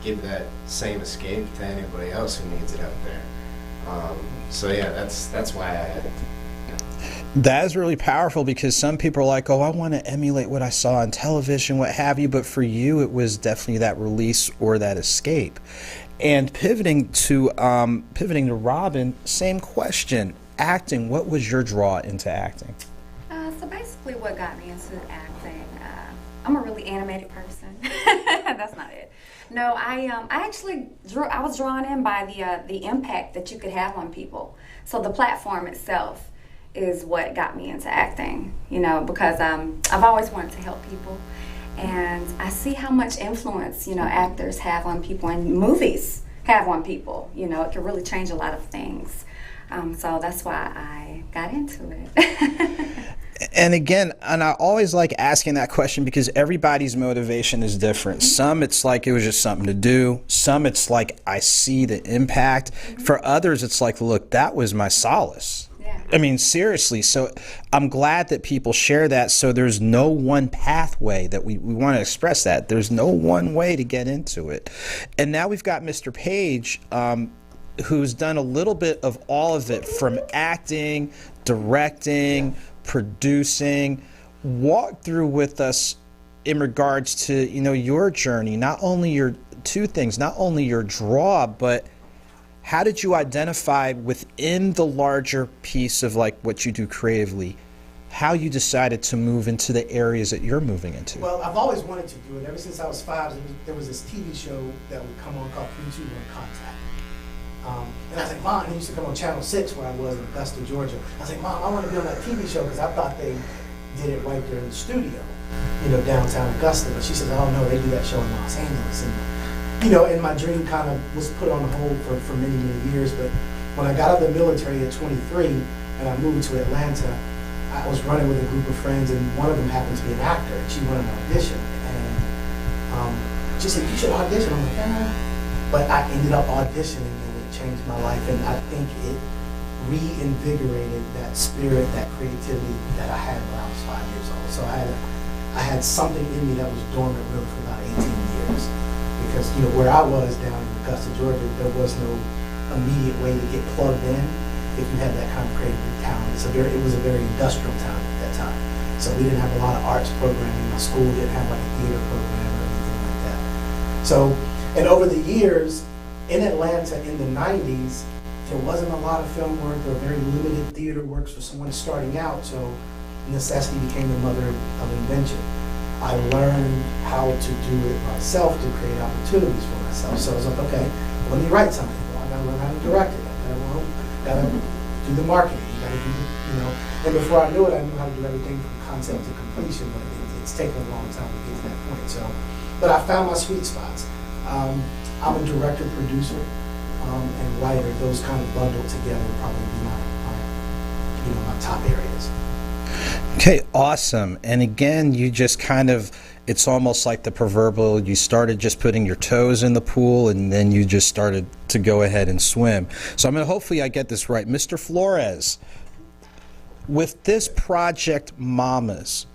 S5: give that same escape to anybody else who needs it out there. So yeah, that's why I
S1: That is really powerful because some people are like, oh, I want to emulate what I saw on television, what have you. But for you, it was definitely that release or that escape. And pivoting to Robin, same question. Acting, what was your draw into acting?
S6: So basically what got me into acting, I'm a really animated person. That's not it. No, I actually I was drawn in by the impact that you could have on people. So the platform itself is what got me into acting, you know, because I've always wanted to help people. And I see how much influence, you know, actors have on people and movies have on people. You know, it can really change a lot of things. So that's why I got into it.
S1: And again, and I always like asking that question because everybody's motivation is different. Mm-hmm. Some it's like it was just something to do. Some it's like I see the impact. Mm-hmm. For others, it's like, look, that was my solace. I mean, seriously. So I'm glad that people share that. So there's no one pathway that we want to express that. There's no one way to get into it. And now we've got Mr. Page, who's done a little bit of all of it from acting, directing, producing. Walk through with us in regards to, you know, your journey, not only your two things, not only your draw, but how did you identify within the larger piece of like what you do creatively, how you decided to move into the areas that you're moving into?
S7: Well, I've always wanted to do it. Ever since I was 5, there was this TV show that would come on called 3, 2, 1 Contact. And I was like, Mom, and it used to come on Channel 6 where I was in Augusta, Georgia. I was like, Mom, I want to be on that TV show because I thought they did it right there in the studio, you know, downtown Augusta. But she said, oh no, they do that show in Los Angeles. And you know, and my dream kind of was put on hold for many, many years. But when I got out of the military at 23 and I moved to Atlanta, I was running with a group of friends, and one of them happened to be an actor, and she went on an audition. And she said, you should audition. I'm like, But I ended up auditioning, and it changed my life. And I think it reinvigorated that spirit, that creativity that I had when I was 5 years old. So I had something in me that was dormant really for about 18 years. Because, you know, where I was down in Augusta, Georgia, there was no immediate way to get plugged in. if you had that kind of creative talent. It was a very industrial town at that time. So we didn't have a lot of arts programming. My school didn't have like a theater program or anything like that. So, and over the years, in Atlanta in the 90s, there wasn't a lot of film work. There were very limited theater works for someone starting out. So necessity became the mother of invention. I learned how to do it myself to create opportunities for myself. So I was like, okay, let me write something. Well, I gotta learn how to direct it. I gotta do the marketing. You gotta do, and before I knew it, I knew how to do everything from concept to completion, but it's taken a long time to get to that point. So, but I found my sweet spots. I'm a director, producer, and writer. Those kind of bundled together would probably be my top areas.
S1: Okay, awesome. And again, you just kind of, it's almost like the proverbial, you started just putting your toes in the pool and then you just started to go ahead and swim. So I'm going to, hopefully I get this right. Mr. Flores, with this project, Mommas,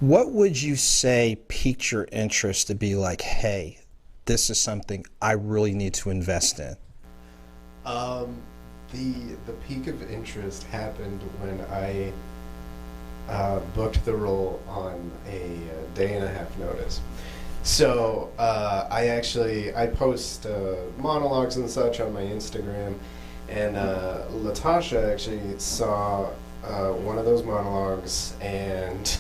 S1: what would you say piqued your interest to be like, hey, this is something I really need to invest in?
S5: The peak of interest happened when I booked the role on a day and a half notice. So I post monologues and such on my Instagram, and Latasha actually saw one of those monologues, and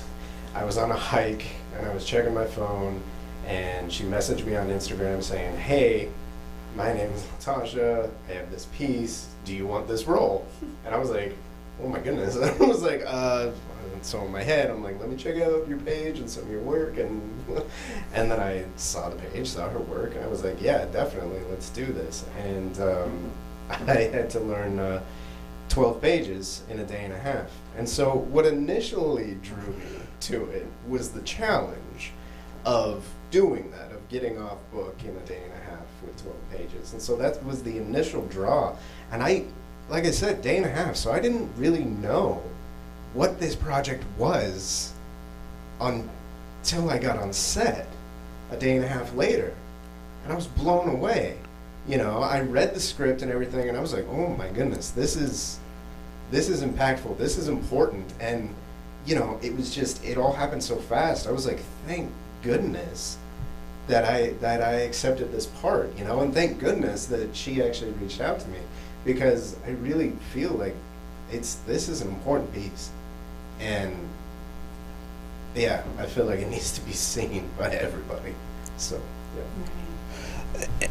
S5: I was on a hike and I was checking my phone, and she messaged me on Instagram saying, "Hey, my name is Latasha, I have this piece, do you want this role?" And I was like, oh my goodness. I was like, so in my head, I'm like, let me check out your page and some of your work, and then I saw the page, saw her work, and I was like, yeah, definitely, let's do this. And I had to learn 12 pages in a day and a half. And so what initially drew me to it was the challenge of doing that, of getting off book in a day and a half with 12 pages. And so that was the initial draw. And like I said, day and a half, so I didn't really know what this project was until I got on set a day and a half later. And I was blown away. I read the script and everything, and I was like, oh my goodness, this is impactful, this is important. And it was just, it all happened so fast. I was like, thank goodness that I accepted this part, and thank goodness that she actually reached out to me, because I really feel like this is an important piece, and yeah, I feel like it needs to be seen by everybody. So yeah.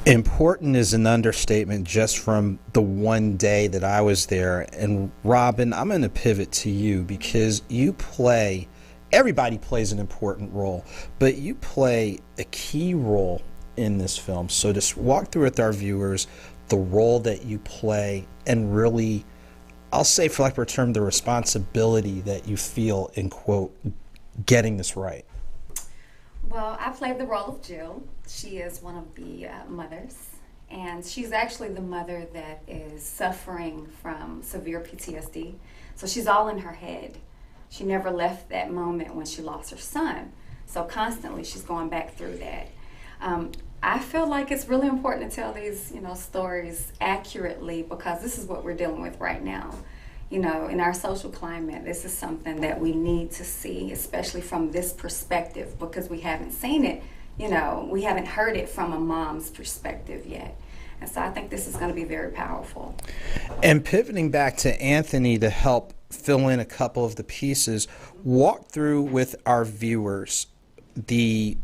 S1: Important is an understatement just from the one day that I was there. And Robin, I'm going to pivot to you, because everybody plays an important role, but you play a key role in this film. So just walk through with our viewers the role that you play, and really, I'll say for lack of a term, the responsibility that you feel in, quote, getting this right.
S6: Well, I played the role of Jill. She is one of the mothers, and she's actually the mother that is suffering from severe PTSD. So she's all in her head. She never left that moment when she lost her son. So constantly she's going back through that. I feel like it's really important to tell these, stories accurately, because this is what we're dealing with right now. In our social climate, this is something that we need to see, especially from this perspective, because we haven't seen it, we haven't heard it from a mom's perspective yet. And so I think this is going to be very powerful.
S1: And pivoting back to Anthony to help fill in a couple of the pieces, walk through with our viewers the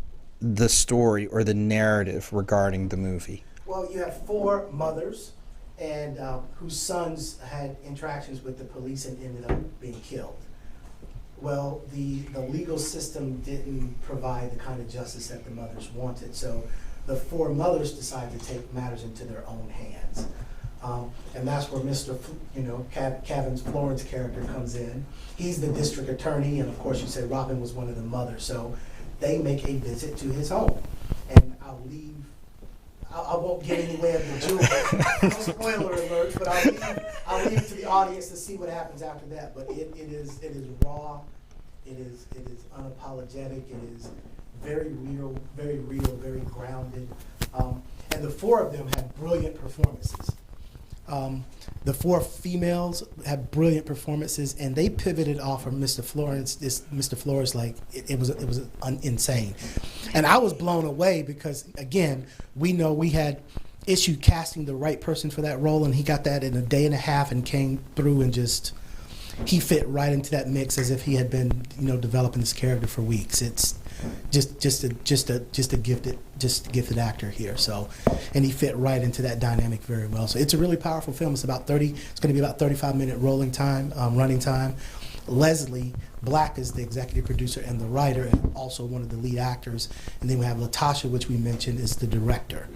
S1: story or the narrative regarding the movie.
S7: Well, you have 4 mothers and whose sons had interactions with the police and ended up being killed. Well, the legal system didn't provide the kind of justice that the mothers wanted, so the 4 mothers decided to take matters into their own hands. And that's where Mr. Cavins-Flores' character comes in. He's the district attorney, and of course you said Robin was one of the mothers, so they make a visit to his home. And I won't give any away of the jewel, no spoiler alerts, but I'll leave it to the audience to see what happens after that. But it is raw, it is unapologetic, it is very real, very grounded. And the 4 of them had brilliant performances. The 4 females had brilliant performances, and they pivoted off of Mr. Flores like it was insane. And I was blown away because, again, we know we had issue casting the right person for that role, and he got that in a day and a half and came through and he fit right into that mix as if he had been, developing this character for weeks. It's just a gifted actor here. So, and he fit right into that dynamic very well. So it's a really powerful film. It's going to be about 35-minute running time. Leslie Black is the executive producer and the writer, and also one of the lead actors. And then we have Latasha, which we mentioned, is the director.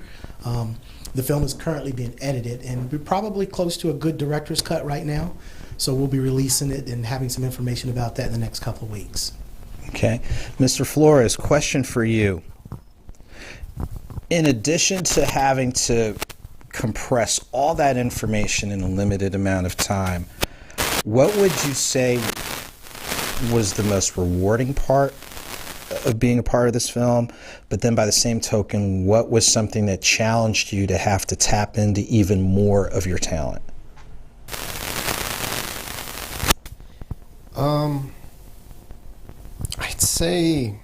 S7: The film is currently being edited, and we're probably close to a good director's cut right now. So we'll be releasing it and having some information about that in the next couple of weeks.
S1: Okay. Mr. Flores, question for you. In addition to having to compress all that information in a limited amount of time, what would you say was the most rewarding part of being a part of this film? But then by the same token, what was something that challenged you to have to tap into even more of your talent?
S5: I'd say,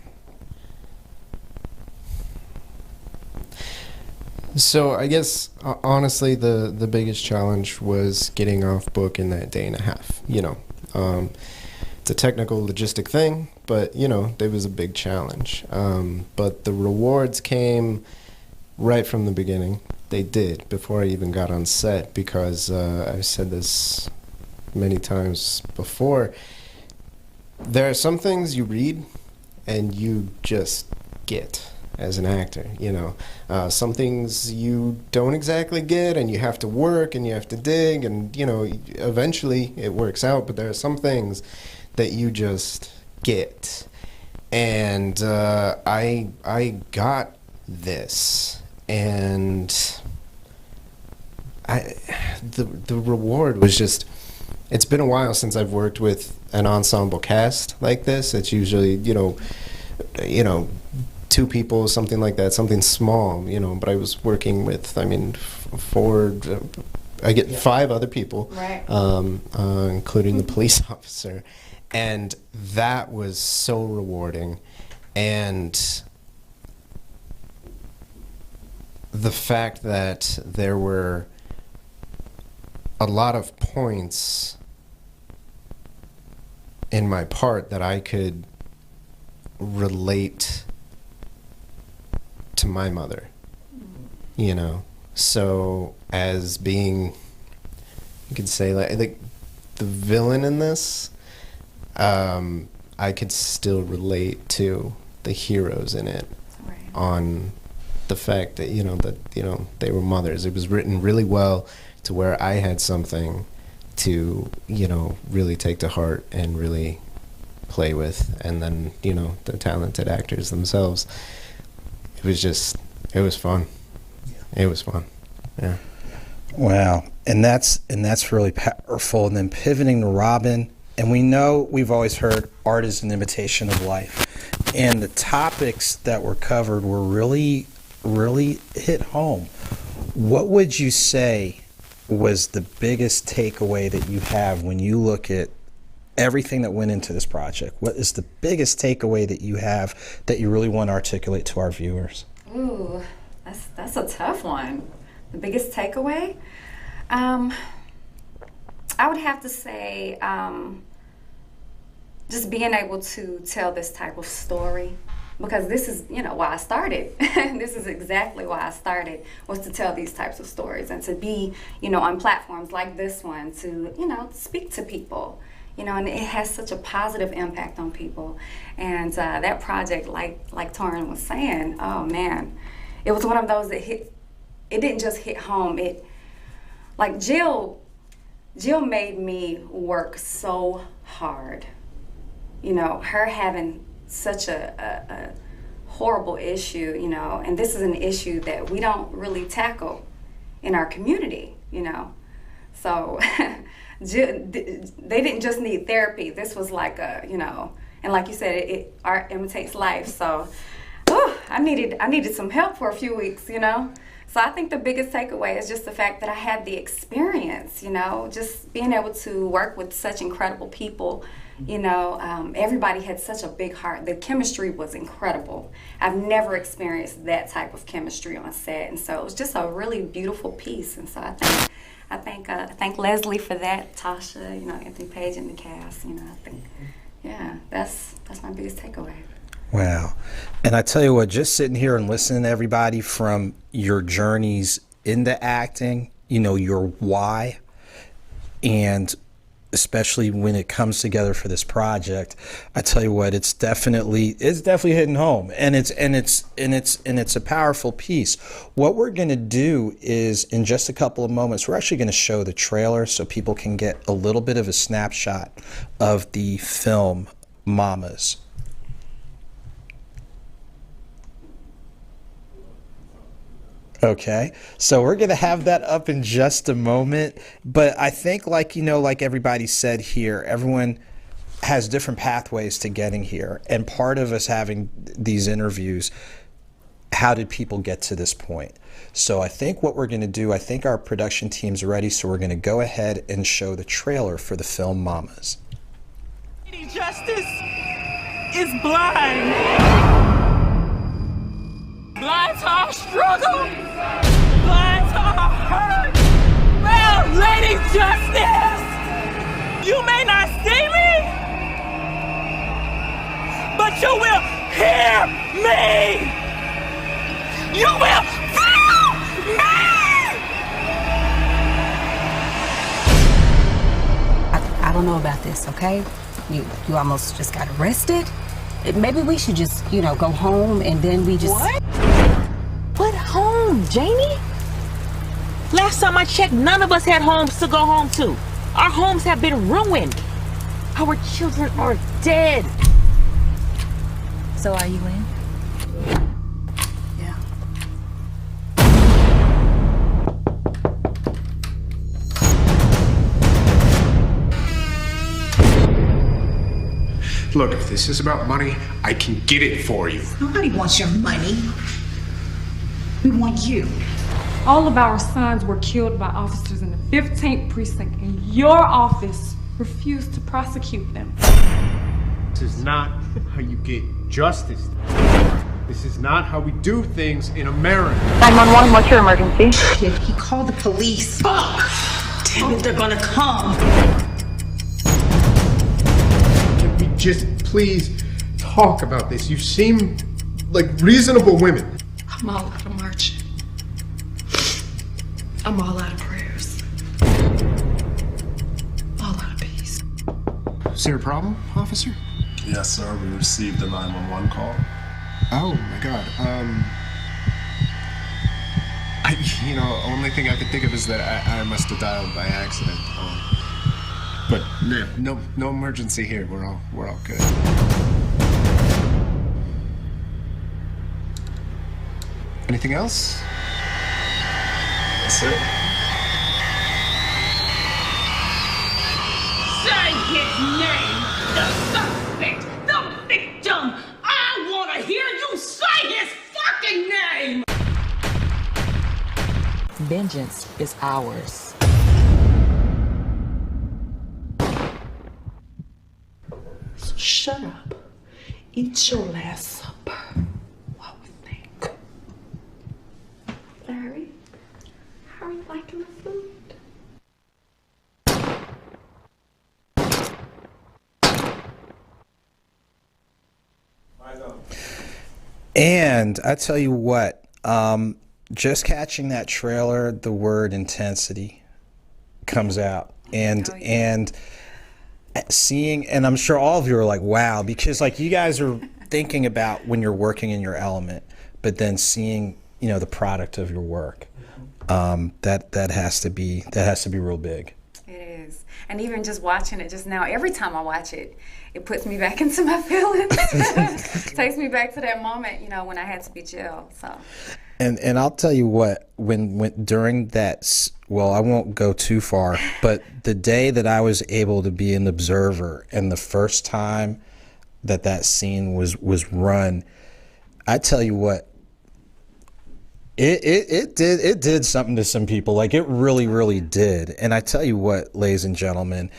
S5: so I guess honestly the biggest challenge was getting off book in that day and a half. It's a technical logistic thing, but there was a big challenge. But the rewards came right from the beginning. They did, before I even got on set, because I've said this many times before. There are some things you read and you just get as an actor, some things you don't exactly get, and you have to work and you have to dig, and eventually it works out. But there are some things that you just get, and I got this, and the reward was just. It's been a while since I've worked with an ensemble cast like this. It's usually, 2 people, something like that, something small, but I was working with, 5 other people,
S6: right.
S5: Including the police officer. And that was so rewarding. And the fact that there were a lot of points in my part that I could relate to my mother, so as being, you could say, like the villain in this, I could still relate to the heroes in it,
S6: Right.
S5: on the fact that they were mothers. It was written really well to where I had something to, really take to heart and really play with. And then, the talented actors themselves. It was fun. Yeah. It was fun. Yeah.
S1: Wow. And that's really powerful. And then pivoting to Robin, and we've always heard art is an imitation of life. And the topics that were covered were really, really hit home. What would you say was the biggest takeaway that you have when you look at everything that went into this project? What is the biggest takeaway that you have that you really want to articulate to our viewers?
S6: Ooh, that's a tough one. The biggest takeaway? I would have to say just being able to tell this type of story, because this is, why I started. This is exactly why I started, was to tell these types of stories and to be, on platforms like this one to, speak to people, and it has such a positive impact on people. And that project, like Taurean was saying, oh man, it was one of those that it didn't just hit home. Jill made me work so hard. Her having such a horrible issue, and this is an issue that we don't really tackle in our community, So they didn't just need therapy. This was like and like you said, art imitates life. So I needed some help for a few weeks, you know. So I think the biggest takeaway is just the fact that I had the experience, you know, just being able to work with such incredible people. You know, everybody had such a big heart. The chemistry was incredible. I've never experienced that type of chemistry on set, and so it was just a really beautiful piece. And so I thank Leslie for that, Tasha, you know, Anthony Page and the cast. You know, I think, yeah, that's my biggest takeaway.
S1: Wow. And I tell you what, just sitting here and listening to everybody from your journeys into acting, you know, your why, and especially when it comes together for this project, I tell you what, it's definitely hitting home, and it's a powerful piece. What we're going to do is, in just a couple of moments, we're actually going to show the trailer so people can get a little bit of a snapshot of the film Mommas. Okay, so we're going to have that up in just a moment, but I think, like, you know, like everybody said here, everyone has different pathways to getting here, and part of us having these interviews, how did people get to this point? So I think what we're going to do, I think our production team's ready, so we're going to go ahead and show the trailer for the film Mommas.
S8: Justice is blind. Blind to our struggle, blind to our hurt. Well, Lady Justice, you may not see me, but you will hear me. You will feel me.
S9: I don't know about this, okay? You almost just got arrested. Maybe we should just, you know, go home and then we just...
S8: What? What home, Jamie? Last time I checked, none of us had homes to go home to. Our homes have been ruined. Our children are dead.
S9: So are you in?
S8: Yeah.
S10: Look, if this is about money, I can get it for you.
S11: Nobody wants your money. We want you.
S12: All of our sons were killed by officers in the 15th precinct, and your office refused to prosecute them.
S10: This is not how you get justice. This is not how we do things in America.
S12: 911, what's your emergency?
S11: Shit, he called the police. Fuck! Damn it, they're gonna come.
S10: Can we just please talk about this? You seem like reasonable women.
S12: I'm all out of marching. I'm all out of prayers. All out of peace.
S10: Is there a problem, officer?
S13: Yes, sir. We received a 911 call.
S10: Oh my God. Only thing I could think of is that I must have dialed by accident. But no emergency here. We're all good. Anything else?
S13: That's it.
S8: Say his name! The suspect! The victim! I want to hear you say his fucking name! Vengeance is ours.
S12: So shut up. Eat your last supper. What we think? Larry, how are you liking the food?
S1: And I tell you what, just catching that trailer, the word intensity comes out, and seeing, and I'm sure all of you are like, wow, because like you guys are thinking about when you're working in your element, but then seeing, you know, the product of your work, that has to be real big.
S6: It is. And even just watching it just now, every time I watch it, it puts me back into my feelings. Takes me back to that moment, you know, when I had to be jailed. So.
S1: And I'll tell you what, when during that, well, I won't go too far, but the day that I was able to be an observer, and the first time that scene was run, I tell you what, it did something to some people. Like, it really did. And I tell you what, ladies and gentlemen,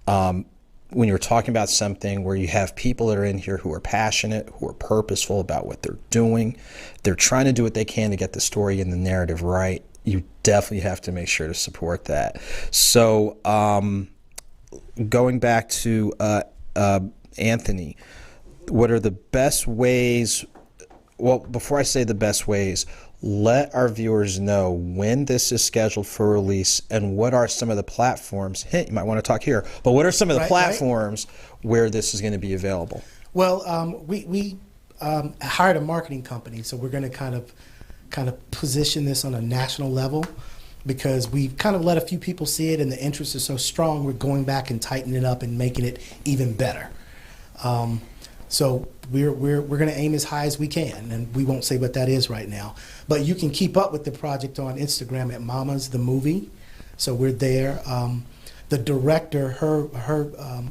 S1: when you're talking about something where you have people that are in here who are passionate, who are purposeful about what they're doing, they're trying to do what they can to get the story and the narrative right, you definitely have to make sure to support that. So going back to Anthony, what are the best ways? Well, before I say the best ways, let our viewers know when this is scheduled for release and what are some of the platforms. Hint, you might want to talk here, but what are some of the platforms where this is going to be available?
S7: Well, we hired a marketing company, so we're going to kind of position this on a national level, because we've kind of let a few people see it and the interest is so strong, we're going back and tightening it up and making it even better. So we're going to aim as high as we can, and we won't say what that is right now. But you can keep up with the project on Instagram at Mommas the Movie. So we're there. The director, her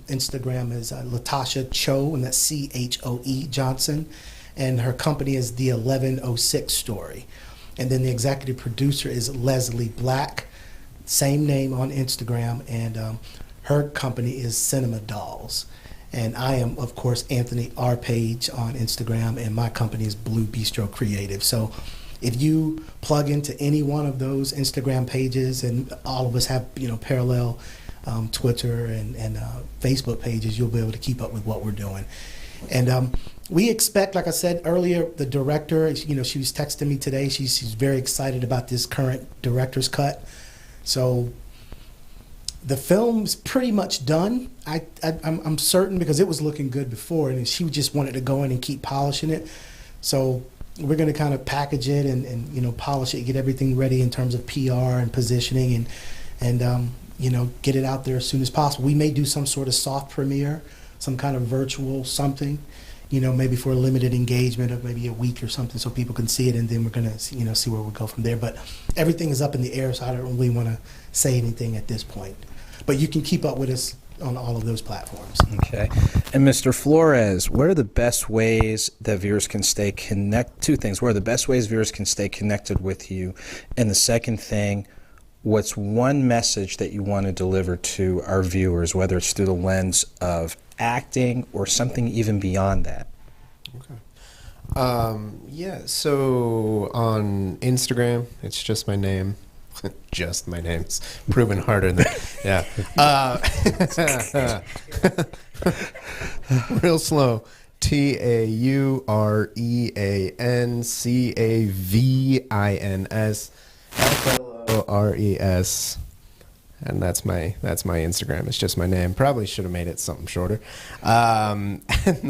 S7: Instagram is Latasha Cho, and that's CHOE Johnson, and her company is the 1106 Story. And then the executive producer is Leslie Black, same name on Instagram, and her company is Cinema Dolls. And I am, of course, Anthony R. Page on Instagram, and my company is Blue Bistro Creative. So if you plug into any one of those Instagram pages, and all of us have, parallel Twitter and Facebook pages, you'll be able to keep up with what we're doing. And we expect, like I said earlier, the director, she was texting me today. She's very excited about this current director's cut. So the film's pretty much done. I'm certain, because it was looking good before, and she just wanted to go in and keep polishing it. So we're going to kind of package it and polish it, get everything ready in terms of PR and positioning, and get it out there as soon as possible. We may do some sort of soft premiere, some kind of virtual something, maybe for a limited engagement of maybe a week or something, so people can see it, and then we're going to see where we go from there. But everything is up in the air, so I don't really want to say anything at this point. But you can keep up with us on all of those platforms.
S1: Okay. And Mr. Flores, what are the best ways that viewers can stay connected? Two things. What are the best ways viewers can stay connected with you? And the second thing, what's one message that you want to deliver to our viewers, whether it's through the lens of acting or something even beyond that?
S10: Okay. So on Instagram, it's just my name. Just my name's proven harder than real slow. TAUREANCAVINS FLORES, and that's my Instagram. It's just my name. Probably should have made it something shorter. And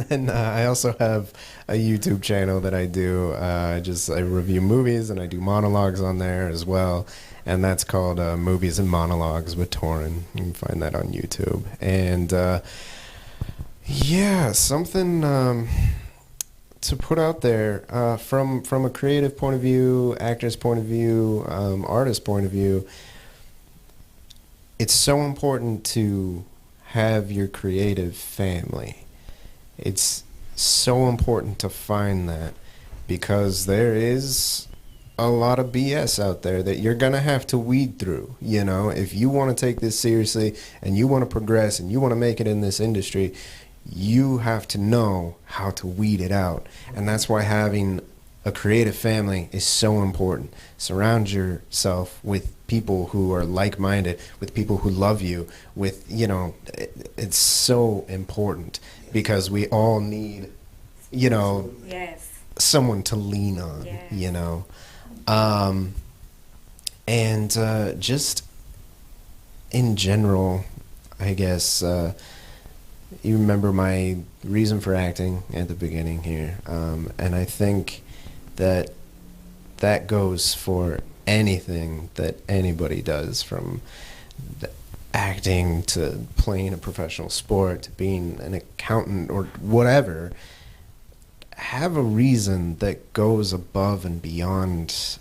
S10: then I also have a YouTube channel that I do. I review movies, and I do monologues on there as well. And that's called Movies and Monologues with Taurean. You can find that on YouTube. And something to put out there from a creative point of view, actor's point of view, artist point of view. It's so important to have your creative family. It's so important to find that, because there is a lot of BS out there that you're going to have to weed through. If you want to take this seriously and you want to progress and you want to make it in this industry, you have to know how to weed it out. And that's why having a creative family is so important. Surround yourself with people who are like-minded, with people who love you, it's so important, because we all need, someone to lean on, and just in general, I guess, you remember my reason for acting at the beginning here, and I think that goes for anything that anybody does, from acting to playing a professional sport to being an accountant or whatever. Have a reason that goes above and beyond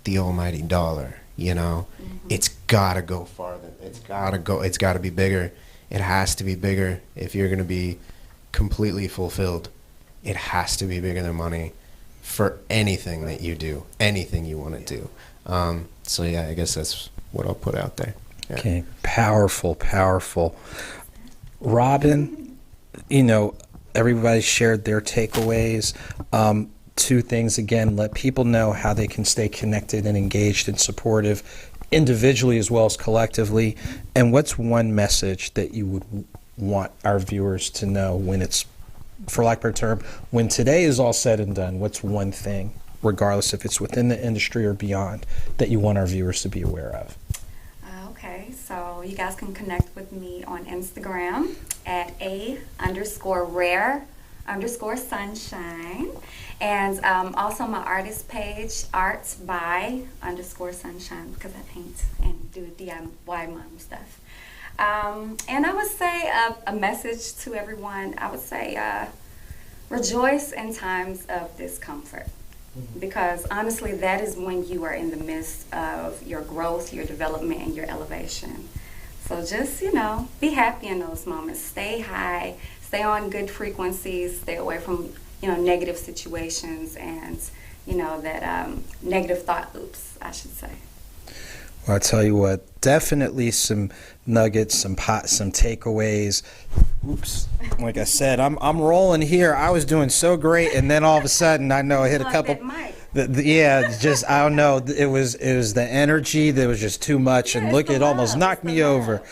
S10: the almighty dollar. It's gotta go farther. It's gotta be bigger. It has to be bigger if you're gonna be completely fulfilled. It has to be bigger than money. for anything that you do, anything you want to do. So yeah, I guess that's what I'll put out there. Yeah.
S1: Okay, powerful, powerful. Robin, everybody shared their takeaways. Two things, again, let people know how they can stay connected and engaged and supportive individually as well as collectively. And what's one message that you would want our viewers to know when it's, for lack of a term, when today is all said and done? What's one thing, regardless if it's within the industry or beyond, that you want our viewers to be aware of?
S6: Okay, so you guys can connect with me on Instagram at _rare_sunshine, and also my artist page, arts_by_sunshine, because I paint and do DIY mom stuff. And I would say a message to everyone, I would say rejoice in times of discomfort. Because honestly, that is when you are in the midst of your growth, your development, and your elevation. So just, be happy in those moments. Stay high, stay on good frequencies, stay away from, negative situations and, that negative thought loops, I should say.
S1: Well, I'll tell you what, definitely some nuggets, some takeaways. Oops. Like I said, I'm rolling here. I was doing so great, and then all of a sudden, I know I hit a couple. Just I don't know. It was the energy that was just too much, and look, it almost knocked me over.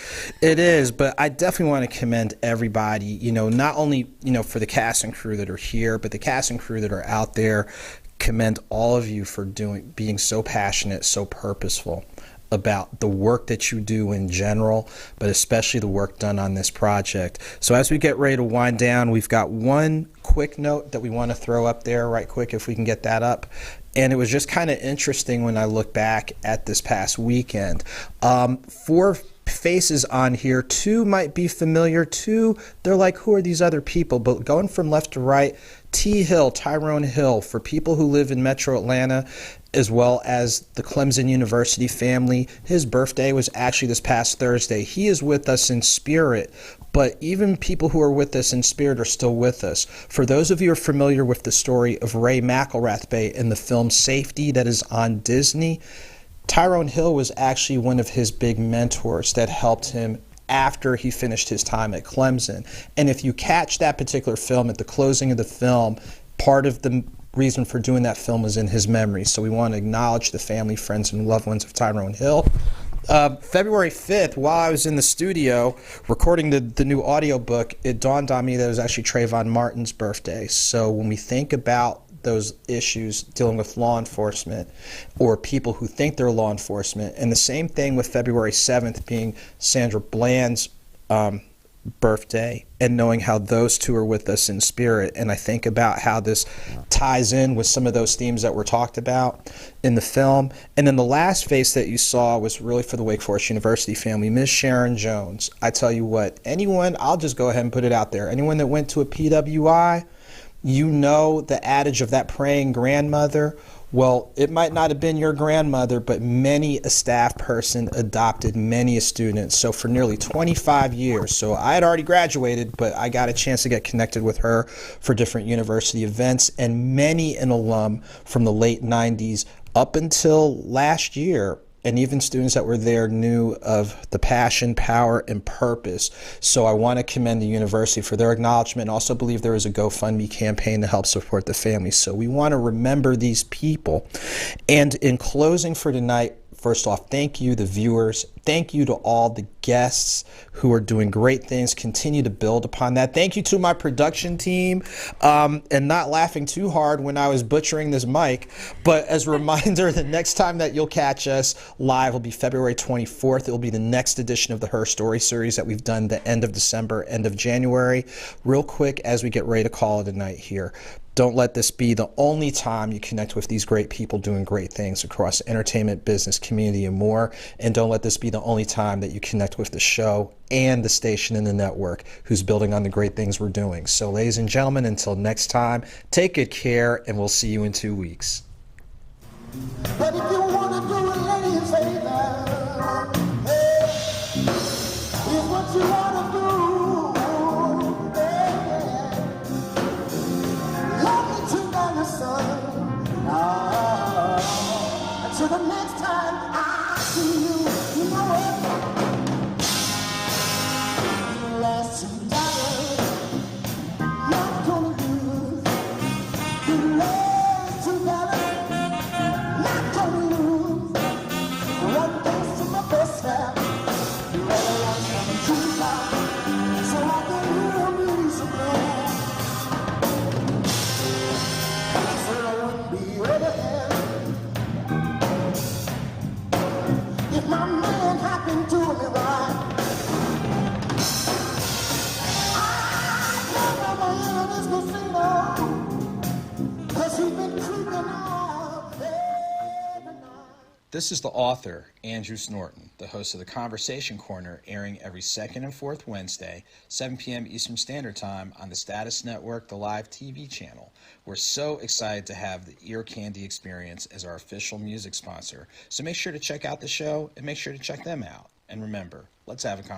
S1: It is, but I definitely want to commend everybody. Not only for the cast and crew that are here, but the cast and crew that are out there. Commend all of you for being so passionate, so purposeful about the work that you do in general, but especially the work done on this project. So as we get ready to wind down, we've got one quick note that we want to throw up there right quick, if we can get that up. And it was just kind of interesting when I look back at this past weekend. 4 faces on here, 2 might be familiar, 2, they're like, who are these other people? But going from left to right, Tyrone Hill, for people who live in Metro Atlanta, as well as the Clemson University family. His birthday was actually this past Thursday. He is with us in spirit, but even people who are with us in spirit are still with us. For those of you who are familiar with the story of Ray McElrathbey in the film Safety that is on Disney, Tyrone Hill was actually one of his big mentors that helped him after he finished his time at Clemson. And if you catch that particular film, at the closing of the film, part of the reason for doing that film was in his memory. So we want to acknowledge the family, friends, and loved ones of Tyrone Hill. February 5th, while I was in the studio recording the new audiobook, it dawned on me that it was actually Trayvon Martin's birthday. So when we think about those issues dealing with law enforcement or people who think they're law enforcement, and the same thing with February 7th being Sandra Bland's birthday, and knowing how those 2 are with us in spirit. And I think about how this ties in with some of those themes that were talked about in the film. And then the last face that you saw was really for the Wake Forest University family, Miss Sharon Jones. I tell you what, I'll just go ahead and put it out there, anyone that went to a PWI, the adage of that praying grandmother. Well, it might not have been your grandmother, but many a staff person adopted many a student. So for nearly 25 years, so I had already graduated, but I got a chance to get connected with her for different university events, and many an alum from the late 90s up until last year, and even students that were there knew of the passion, power, and purpose. So I want to commend the university for their acknowledgement. I also believe there is a GoFundMe campaign to help support the family. So we want to remember these people. And in closing for tonight, first off, thank you, the viewers. Thank you to all the guests who are doing great things. Continue to build upon that. Thank you to my production team, and not laughing too hard when I was butchering this mic. But as a reminder, the next time that you'll catch us live will be February 24th. It will be the next edition of the Her Story series that we've done the end of December, end of January. Real quick, as we get ready to call it a night here, don't let this be the only time you connect with these great people doing great things across entertainment, business, community, and more. And don't let this be the only time that you connect with the show and the station and the network who's building on the great things we're doing. So, ladies and gentlemen, until next time, take good care, and we'll see you in 2 weeks.
S14: But if you want to do it, ladies, say that. Hey, here's what you want to do. Love me tonight, son. till the next time I see you. You know what? Last $2, not gonna lose. The last $2, not gonna lose. One dance to my best friend. You rather want some too long, so I can hear me some more. I said I wouldn't be over here if my man happened to me right. I never mind in this casino, 'cause he's been creeping out every night.
S1: This is the author, Andrew Snorton, the host of the Conversation Corner, airing every second and fourth Wednesday, 7 p.m. Eastern Standard Time on the Status Network, the live TV channel. We're so excited to have the Ear Candy Experience as our official music sponsor. So make sure to check out the show and make sure to check them out. And remember, let's have a conversation.